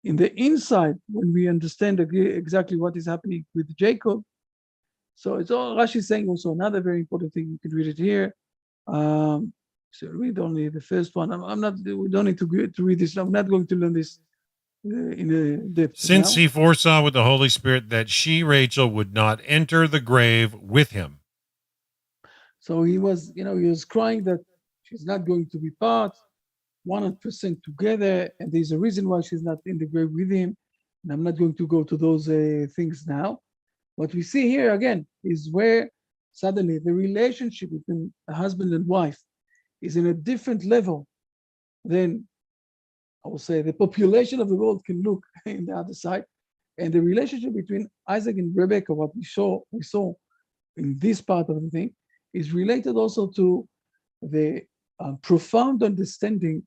In the inside, when we understand exactly what is happening with Jacob, so it's all Rashi saying also another very important thing. You can read it here. So read only the first one. We don't need to read this. I'm not going to learn this in a depth. Since he foresaw with the Holy Spirit that she, Rachel, would not enter the grave with him. So he was crying that she's not going to be part 100% together, and there's a reason why she's not in the grave with him. And I'm not going to go to those things now. What we see here again is where suddenly the relationship between a husband and wife is in a different level than, I will say, the population of the world can look in the other side. And the relationship between Isaac and Rebecca, what we saw in this part of the thing, is related also to the profound understanding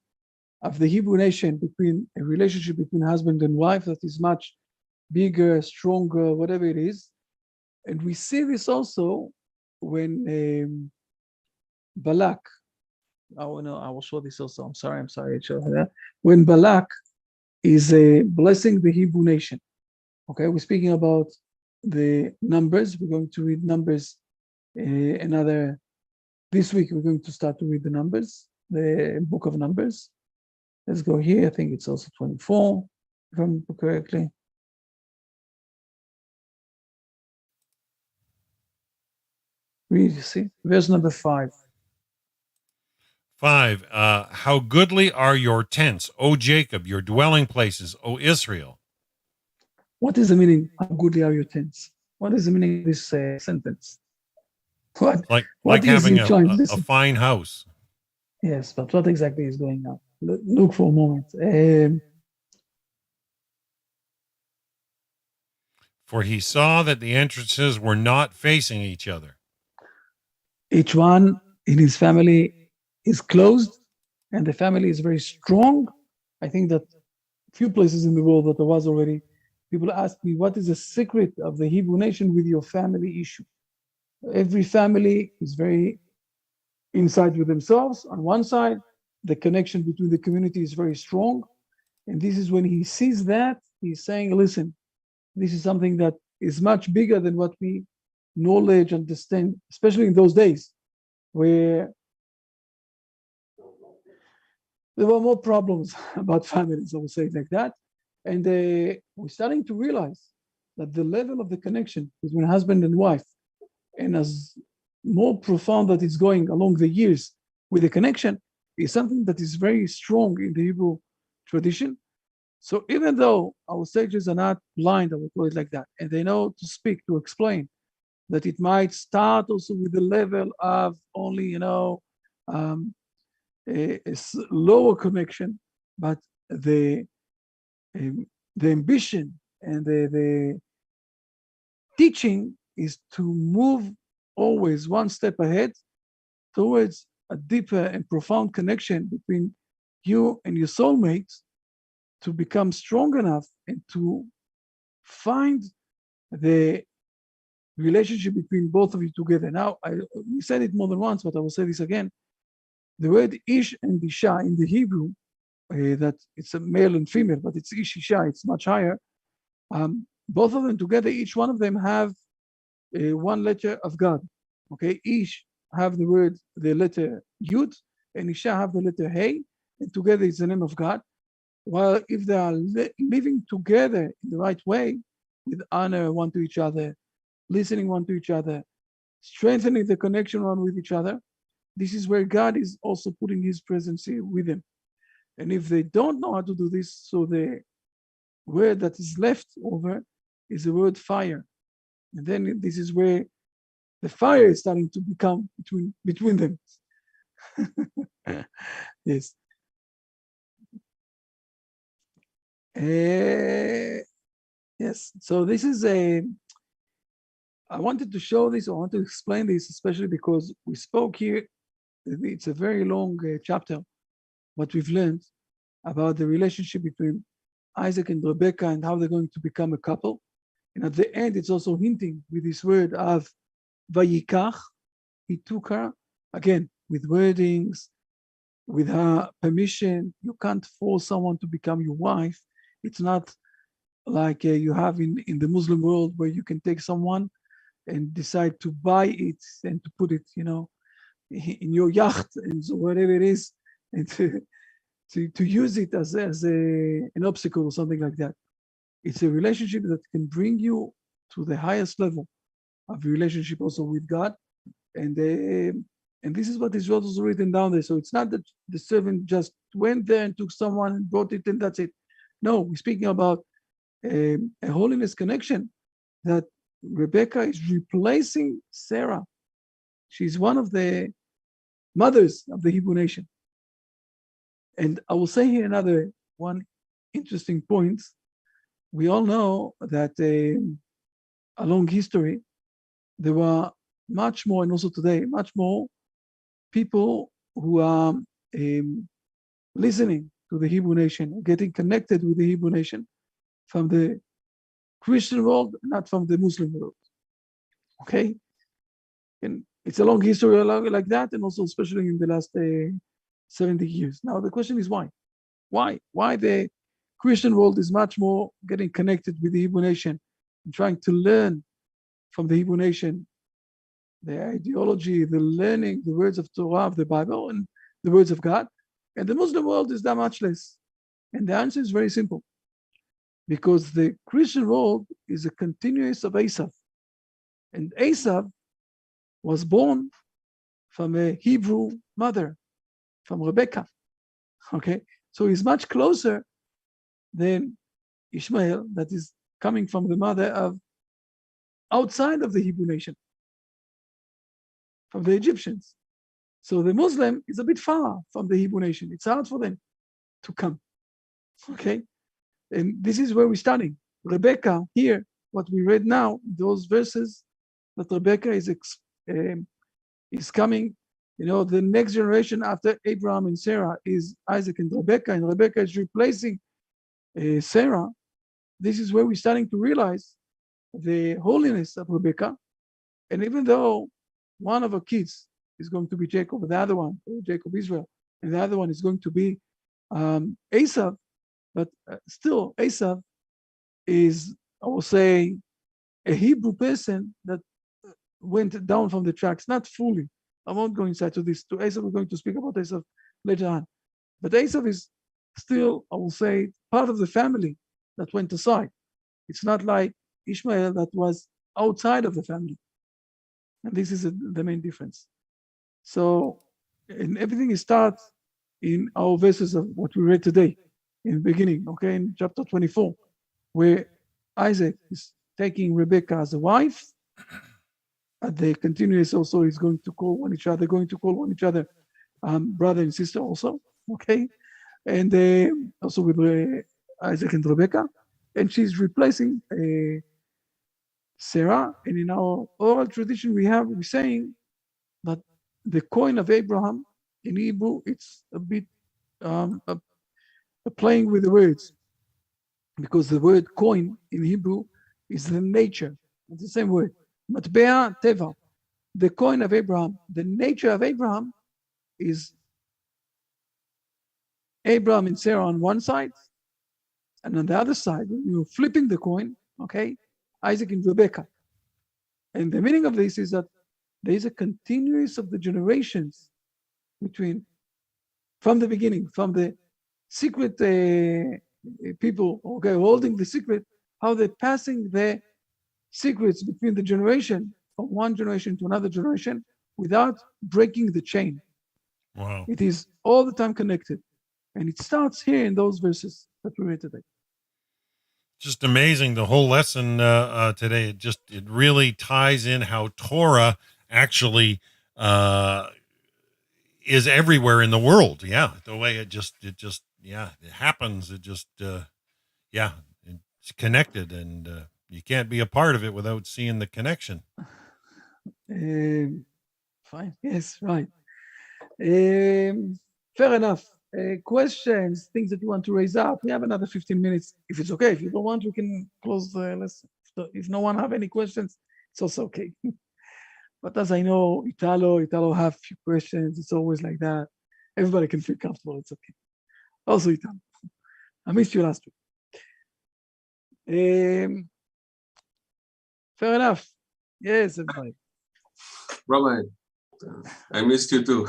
of the Hebrew nation, between a relationship between husband and wife that is much bigger, stronger, whatever it is. And we see this also when Balak, I will show this also. I'm sorry, I showed that. When Balak is blessing the Hebrew nation. Okay, we're speaking about the numbers. We're going to read numbers this week. We're going to start to read the numbers, the book of Numbers. Let's go here. I think it's also 24, if I remember correctly. Read, you see, verse number 5. 5, how goodly are your tents, O Jacob, your dwelling places, O Israel. What is the meaning? How goodly are your tents? What is the meaning of this sentence? Like having a fine house. Yes, but what exactly is going on? Look for a moment. For he saw that the entrances were not facing each other. Each one in his family is closed, and the family is very strong. I think that few places in the world that there was already People ask me, what is the secret of the Hebrew nation with your family issue? Every family is very inside with themselves. On one side, the connection between the community is very strong. And this is when he sees that, he's saying, listen, this is something that is much bigger than what we knowledge, understand, especially in those days where there were more problems about families, I would say it like that. And we're starting to realize that the level of the connection between husband and wife, and as more profound that it's going along the years with the connection, is something that is very strong in the Hebrew tradition. So even though our sages are not blind, I would call it like that, and they know to speak, to explain, that it might start also with the level of only, a lower connection, but the ambition and the teaching is to move always one step ahead towards a deeper and profound connection between you and your soulmate, to become strong enough and to find the relationship between both of you together. Now, we said it more than once, but I will say this again. The word ish and isha in the Hebrew, that it's a male and female, but it's ish, isha, it's much higher. Both of them together, each one of them have one letter of God. Okay, ish have the letter yud, and isha have the letter hey, and together it's the name of God. While if they are living together in the right way, with honor one to each other, listening one to each other, strengthening the connection one with each other, this is where God is also putting his presence here with them. And if they don't know how to do this, so the word that is left over is the word fire. And then this is where the fire is starting to become between them. Yes. Yes. So this is I wanted to show this, I want to explain this, especially because we spoke here, it's a very long chapter, what we've learned about the relationship between Isaac and Rebecca and how they're going to become a couple. And at the end, it's also hinting with this word of Vayikach, he took her, again, with wordings, with her permission. You can't force someone to become your wife. It's not like you have in the Muslim world where you can take someone and decide to buy it and to put it, in your yacht and so whatever it is, and to use it as an obstacle or something like that. It's a relationship that can bring you to the highest level of relationship also with God. And this is what is also written down there. So it's not that the servant just went there and took someone and brought it and that's it. No, we're speaking about a holiness connection that Rebecca is replacing Sarah. She's one of the mothers of the Hebrew nation. And I will say here another one interesting point. We all know that along history, there were much more, and also today, much more people who are listening to the Hebrew nation, getting connected with the Hebrew nation from the Christian world, not from the Muslim world. Okay? And it's a long history like that, and also especially in the last 70 years. Now, the question is why? Why the Christian world is much more getting connected with the Hebrew nation and trying to learn from the Hebrew nation the ideology, the learning, the words of Torah, of the Bible, and the words of God. And the Muslim world is that much less. And the answer is very simple. Because the Christian world is a continuous of Esav. And Esav was born from a Hebrew mother, from Rebecca. Okay? So he's much closer than Ishmael, that is coming from the mother of outside of the Hebrew nation, from the Egyptians. So the Muslim is a bit far from the Hebrew nation. It's hard for them to come. Okay? And this is where we're starting. Rebecca, here, what we read now, those verses, that Rebecca is coming, the next generation after Abraham and Sarah is Isaac and Rebecca is replacing Sarah. this is where we're starting to realize the holiness of Rebecca. And even though one of her kids is going to be Jacob, the other one, Jacob Israel, and the other one is going to be Esau, but still Esau is, I will say, a Hebrew person that went down from the tracks, not fully. I won't go inside to this. To Esau, we're going to speak about Esau later on. But Esau is still, I will say, part of the family that went aside. It's not like Ishmael that was outside of the family. And this is the main difference. So, and everything starts in our verses of what we read today, in the beginning, okay, in chapter 24, where Isaac is taking Rebekah as a wife. And the continuous also is going to call one each other, brother and sister also, okay? And also with Isaac and Rebekah. And she's replacing Sarah. And in our oral tradition, we're saying that the coin of Abraham in Hebrew, it's a bit playing with the words, because the word coin in Hebrew is the nature. It's the same word. Matbea teva. The coin of Abraham, the nature of Abraham is Abraham and Sarah on one side, and on the other side, you're flipping the coin, okay, Isaac and Rebekah. And the meaning of this is that there is a continuous of the generations between, from the beginning, from the secret people, okay, holding the secret, how they're passing the secrets between the generation, from one generation to another generation, without breaking the chain. Wow. It is all the time connected. And it starts here in those verses that we read today. Just amazing, the whole lesson today. It really ties in how Torah actually is everywhere in the world. Yeah, the way it happens. It's connected, and you can't be a part of it without seeing the connection. Fine. Yes, right. Fair enough. Questions, things that you want to raise up. We have another 15 minutes. If it's okay, if you don't want, we can close the lesson. If no one have any questions, it's also okay. But as I know, Italo have few questions. It's always like that. Everybody can feel comfortable. It's okay. Also, Italo, I missed you last week. Fair enough. Yes, everybody. Rabbi, I missed you too.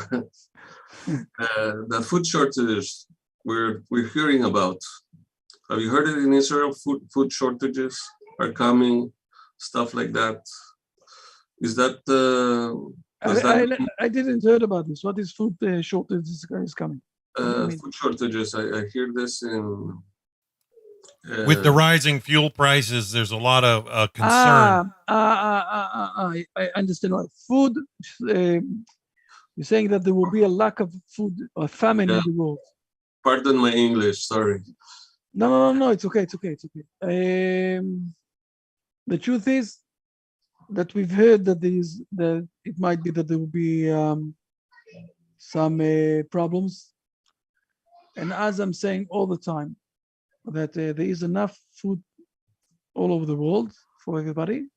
The food shortages we're hearing about. Have you heard it in Israel? Food shortages are coming, stuff like that. Is that? I didn't heard about this. What is food shortages is coming? Food shortages. I hear this in. With the rising fuel prices, there's a lot of concern. I understand. Food. You're saying that there will be a lack of food or famine in the world. Pardon my English. Sorry. No. It's okay. The truth is that we've heard that it might be that there will be some problems, and as I'm saying all the time, that there is enough food all over the world for everybody,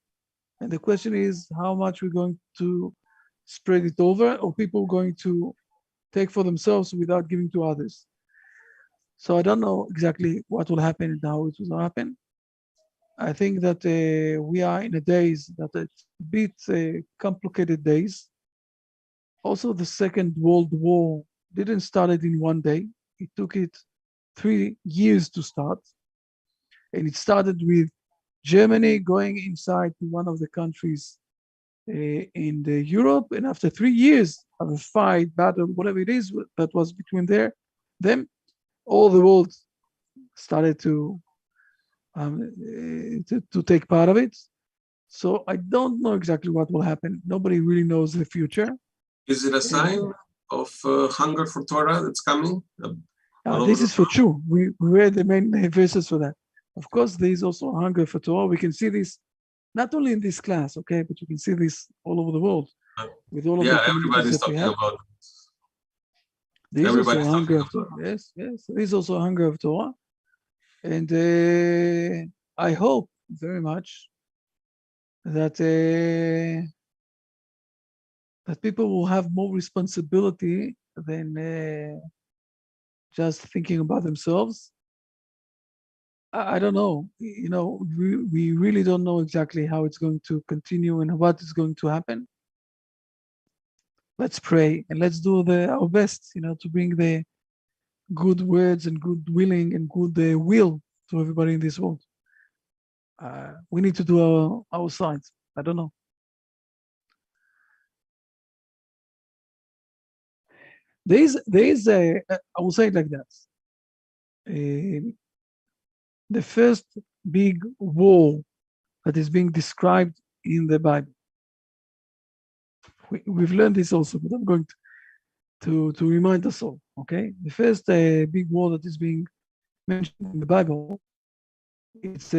and the question is how much we're going to spread it over, or people going to take for themselves without giving to others. So I don't know exactly what will happen and how it will happen. I think that we are in a days that it's a bit complicated days. Also, the Second World War didn't start it in one day. It took it 3 years to start. And it started with Germany going inside to one of the countries in Europe, and after 3 years of a fight, battle, whatever it is that was between them, all the world started to take part of it. So I don't know exactly what will happen. Nobody really knows the future. Is it a sign of hunger for Torah that's coming? This is for true. We read the main verses for that. Of course, there is also a hunger for Torah. We can see this not only in this class, okay, but you can see this all over the world with all of the communities that we have. About There is also a hunger of Torah. Yes. There is also a hunger of Torah. And I hope very much that that people will have more responsibility than just thinking about themselves. I don't know. We really don't know exactly how it's going to continue and what is going to happen. Let's pray and let's do our best, to bring the good words and good willing and good will to everybody in this world. We need to do our side. I don't know. There is I will say it like that. The first big war that is being described in the Bible. We've learned this also, but I'm going to remind us all. Okay, the first big war that is being mentioned in the Bible, it's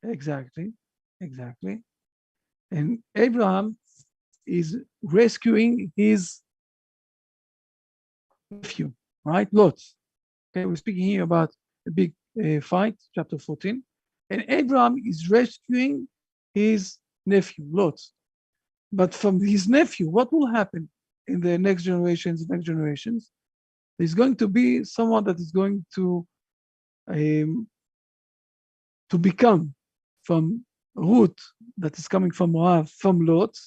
exactly, and Abraham is rescuing his nephew, right? Lot. Okay, we're speaking here about a big fight, chapter 14, and Abraham is rescuing his nephew, Lot. But from his nephew, what will happen in the next generations? There's going to be someone that is going to become from root that is coming from Rav, from Lot,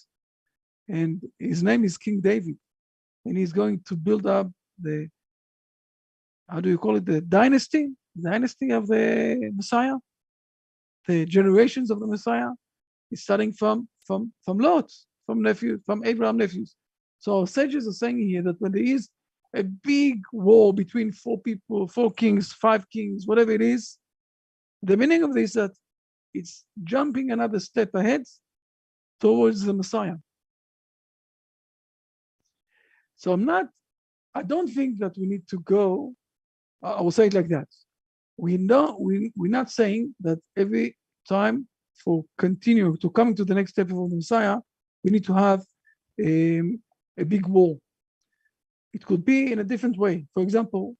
and his name is King David, and he's going to build up the, how do you call it, the dynasty of the Messiah, the generations of the Messiah is starting from Lot, from Abraham nephews. So our sages are saying here that when there is a big war between four people, 4 kings, 5 kings, whatever it is, the meaning of this is that it's jumping another step ahead towards the Messiah. So I don't think that we need to go, I will say it like that. We're not saying that every time for continue to come to the next step of the Messiah, we need to have a big war. It could be in a different way. For example,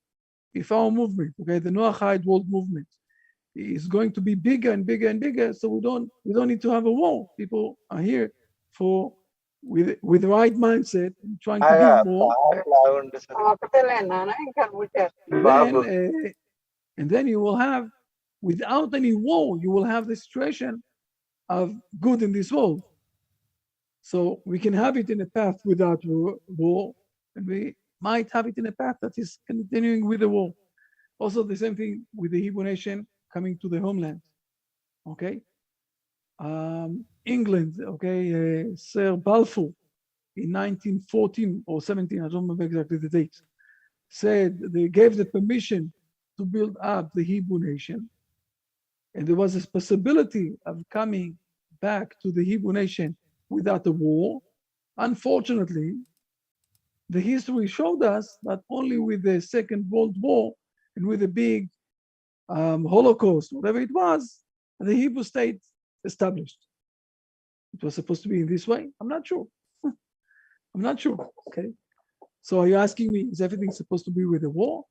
if our movement, okay, the Noahide World movement, is going to be bigger and bigger and bigger, so we don't need to have a war. People are here with the right mindset and trying to give more. And then you will have, without any war, you will have the situation of good in this world. So we can have it in a path without war, and we might have it in a path that is continuing with the war. Also, the same thing with the Hebrew nation coming to the homeland. Okay, England. Okay, Sir Balfour in 1914 or 17, I don't remember exactly the date, said they gave the permission to build up the Hebrew nation, and there was a possibility of coming back to the Hebrew nation without a war. Unfortunately, the history showed us that only with the Second World War and with the big Holocaust, whatever it was, the Hebrew state established. It was supposed to be in this way. I'm not sure. I'm not sure. Okay. So are you asking me, is everything supposed to be with a war?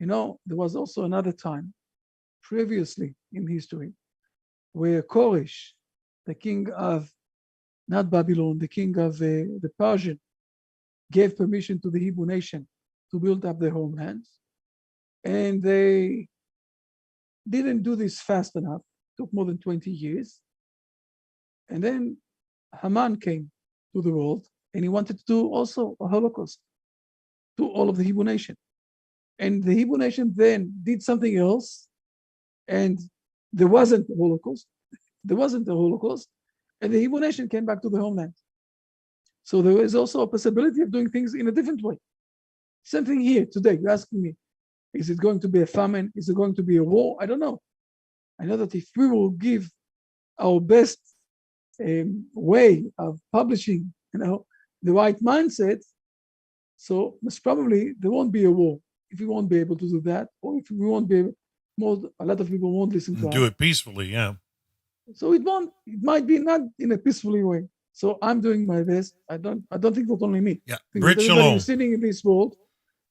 There was also another time previously in history where Koresh, the king of, not Babylon, the king of the Persian, gave permission to the Hebrew nation to build up their homelands. And they didn't do this fast enough. It took more than 20 years. And then Haman came to the world, and he wanted to do also a Holocaust to all of the Hebrew nation. And the Hebrew nation then did something else, and there wasn't a Holocaust. And the Hebrew nation came back to the homeland. So there is also a possibility of doing things in a different way. Same thing here today. You're asking me, is it going to be a famine? Is it going to be a war? I don't know. I know that if we will give our best way of publishing, the right mindset, so most probably there won't be a war. If we won't be able to do that, or if we won't be able, a lot of people won't listen to us. Do it peacefully, yeah. So it might be not in a peacefully way. So I'm doing my best. I don't think not only me. Yeah. Everybody who's sitting in this world,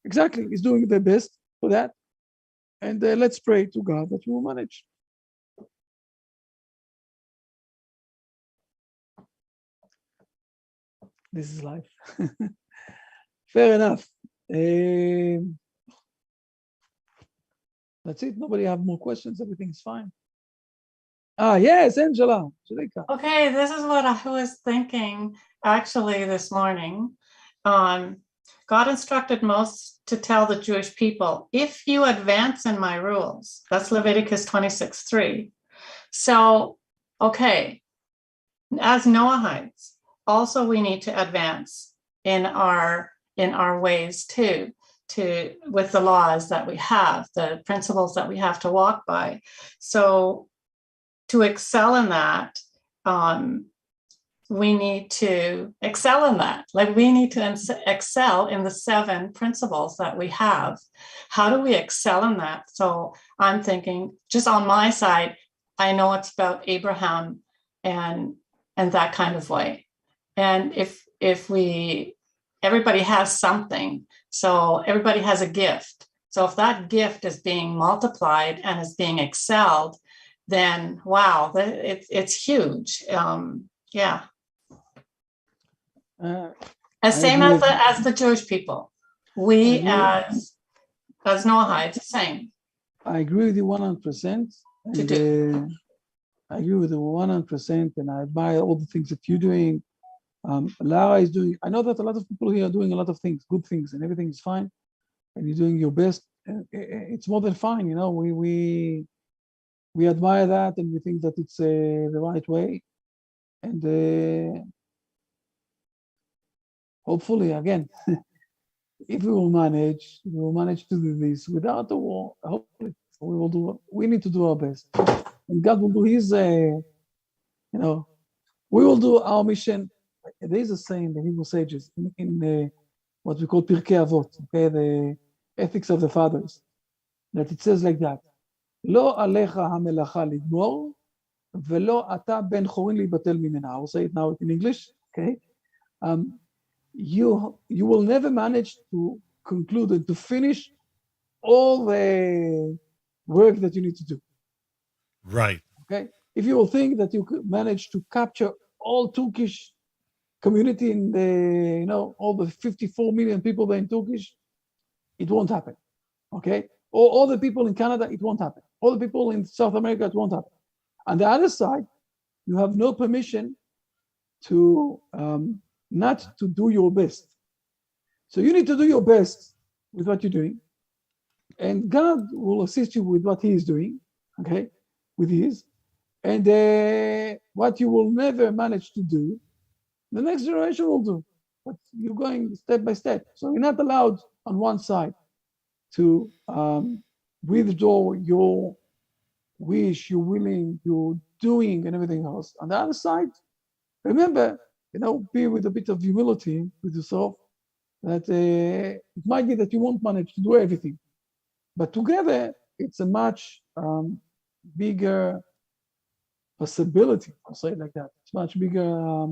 exactly, is doing their best for that. and let's pray to God that we will manage. This is life. Fair enough. That's it. Nobody have more questions. Everything's fine. Yes, Angela. Okay, this is what I was thinking actually this morning. God instructed Moses to tell the Jewish people, if you advance in my rules, that's Leviticus 26:3. So, okay, as Noahides, also we need to advance in our ways too, with the laws that we have, the principles that we have to walk by. So to excel in that, we need to excel in that. Like we need to excel in the 7 principles that we have. How do we excel in that? So I'm thinking, just on my side, I know it's about Abraham and that kind of way. And if everybody has something, so everybody has a gift. So if that gift is being multiplied and is being excelled, then wow, it's huge. Yeah. Same as the Jewish people. We as Noahides, the same. I agree with you 100%. And, I agree with you 100%, and I admire all the things that you're doing. Lara is doing. I know that a lot of people here are doing a lot of things, good things, and everything is fine, and you're doing your best. It's more than fine, you know. We admire that, and we think that it's the right way, and hopefully, again, if we will manage to do this without the war. Hopefully, we will do. We need to do our best, and God will do His. We will do our mission. There is a saying, the Hebrew sages, in what we call Pirkei Avot, okay, the ethics of the fathers, that it says like that: "Lo alecha hamelacha ligmor, velo ata ben chorin libatel mimena." I will say it now in English, okay? You will never manage to conclude and to finish all the work that you need to do. Right. Okay. If you will think that you could manage to capture all Turkish community in the, all the 54 million people there in Turkish, it won't happen. Okay. Or all the people in Canada, it won't happen. All the people in South America, it won't happen. On the other side, you have no permission to not to do your best. So you need to do your best with what you're doing, and God will assist you with what He is doing, okay, with His, and what you will never manage to do, the next generation will do. But you're going step by step. So you're not allowed on one side to withdraw your wish, your willing, your doing, and everything else. On the other side, remember, be with a bit of humility with yourself, that it might be that you won't manage to do everything, but together it's a much bigger possibility. I'll say it like that. It's much bigger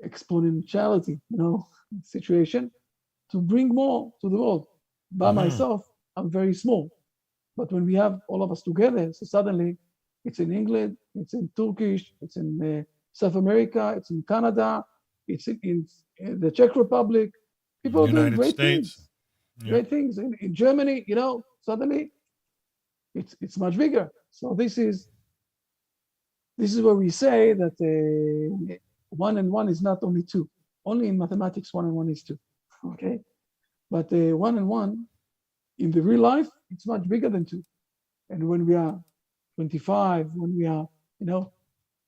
exponentiality, situation to bring more to the world. By myself, I'm very small, but when we have all of us together, so suddenly it's in England, it's in Turkish, it's in South America, it's in Canada, it's in the Czech Republic. People are doing great things. Yep. Great things in Germany. Suddenly it's much bigger. So this is where we say that 1 and 1 is not only 2. Only in mathematics, 1 and 1 is 2. Okay, but 1 and 1 in the real life, it's much bigger than 2. And when we are 25, when we are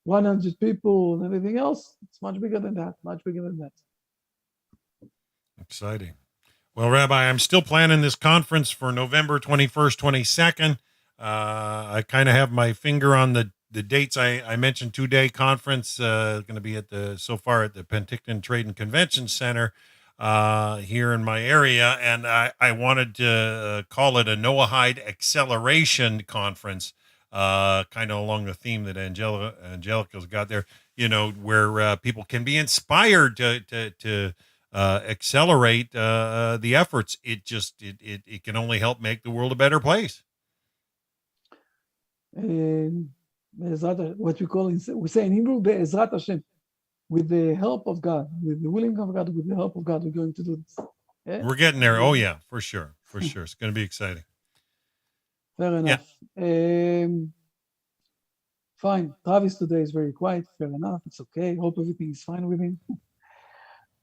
100 people and everything else, it's much bigger than that, much bigger than that. Exciting. Well, Rabbi, I'm still planning this conference for November 21st, 22nd. I kind of have my finger on the dates. I mentioned 2-day conference, going to be at the Penticton Trade and Convention Center here in my area. And I wanted to call it a Noahide Acceleration Conference. Kind of along the theme that Angelica's got there, where people can be inspired to accelerate the efforts. It can only help make the world a better place. What we say in Hebrew, Be'ezrat Hashem. With the help of God, with the willing of God, with the help of God, we're going to do this. Yeah? We're getting there. Oh, yeah, for sure. For sure. It's going to be exciting. Fair enough. Fine. Travis today is very quiet. Fair enough. It's okay. Hope everything is fine with him.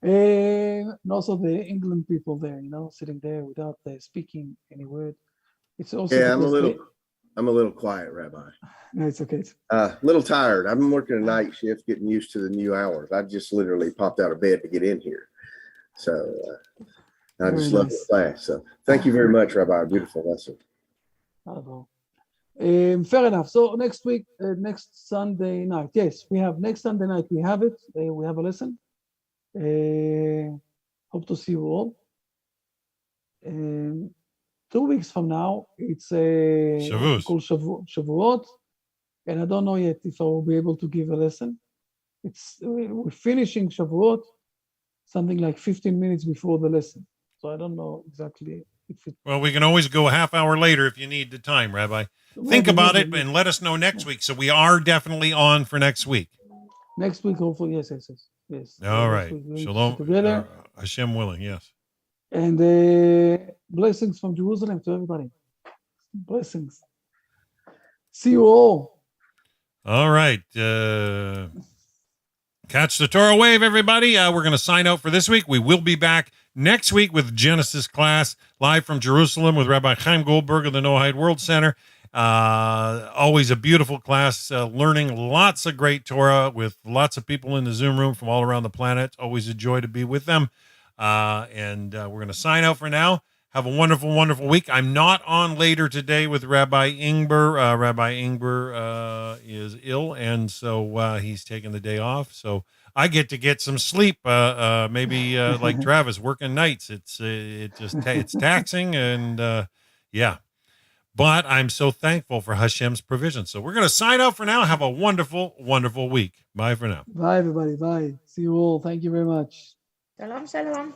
And also the England people there, sitting there without speaking any word. It's also I'm a little quiet, Rabbi. No, it's okay. A little tired. I've been working a night shift, getting used to the new hours. I just literally popped out of bed to get in here. So I just love the class. So thank you very much, Rabbi. Beautiful lesson. Fair enough. So next week, next Sunday night. Yes, we have next Sunday night. We have it. We have a lesson. Hope to see you all. 2 weeks from now, it's called Shavuot, and I don't know yet if I will be able to give a lesson. We're finishing Shavuot, something like 15 minutes before the lesson. So I don't know exactly if it. Well, we can always go a half hour later if you need the time, Rabbi. Think about it and let us know next week. So we are definitely on for next week. Next week, hopefully, yes. All right. Shalom. Together. Hashem willing, yes. And blessings from Jerusalem to everybody. Blessings. See you all. All right. Catch the Torah wave, everybody. We're going to sign out for this week. We will be back next week with Genesis class live from Jerusalem with Rabbi Chaim Goldberg of the Noahide World Center. Always a beautiful class, learning lots of great Torah with lots of people in the Zoom room from all around the planet. Always a joy to be with them. And we're going to sign out for now. Have a wonderful, wonderful week. I'm not on later today with Rabbi Ingber. Rabbi Ingber is ill, and so he's taking the day off. So I get some sleep. Maybe like Travis working nights. It's taxing, and yeah. But I'm so thankful for Hashem's provision. So we're going to sign out for now. Have a wonderful, wonderful week. Bye for now. Bye, everybody. Bye. See you all. Thank you very much. Shalom, shalom.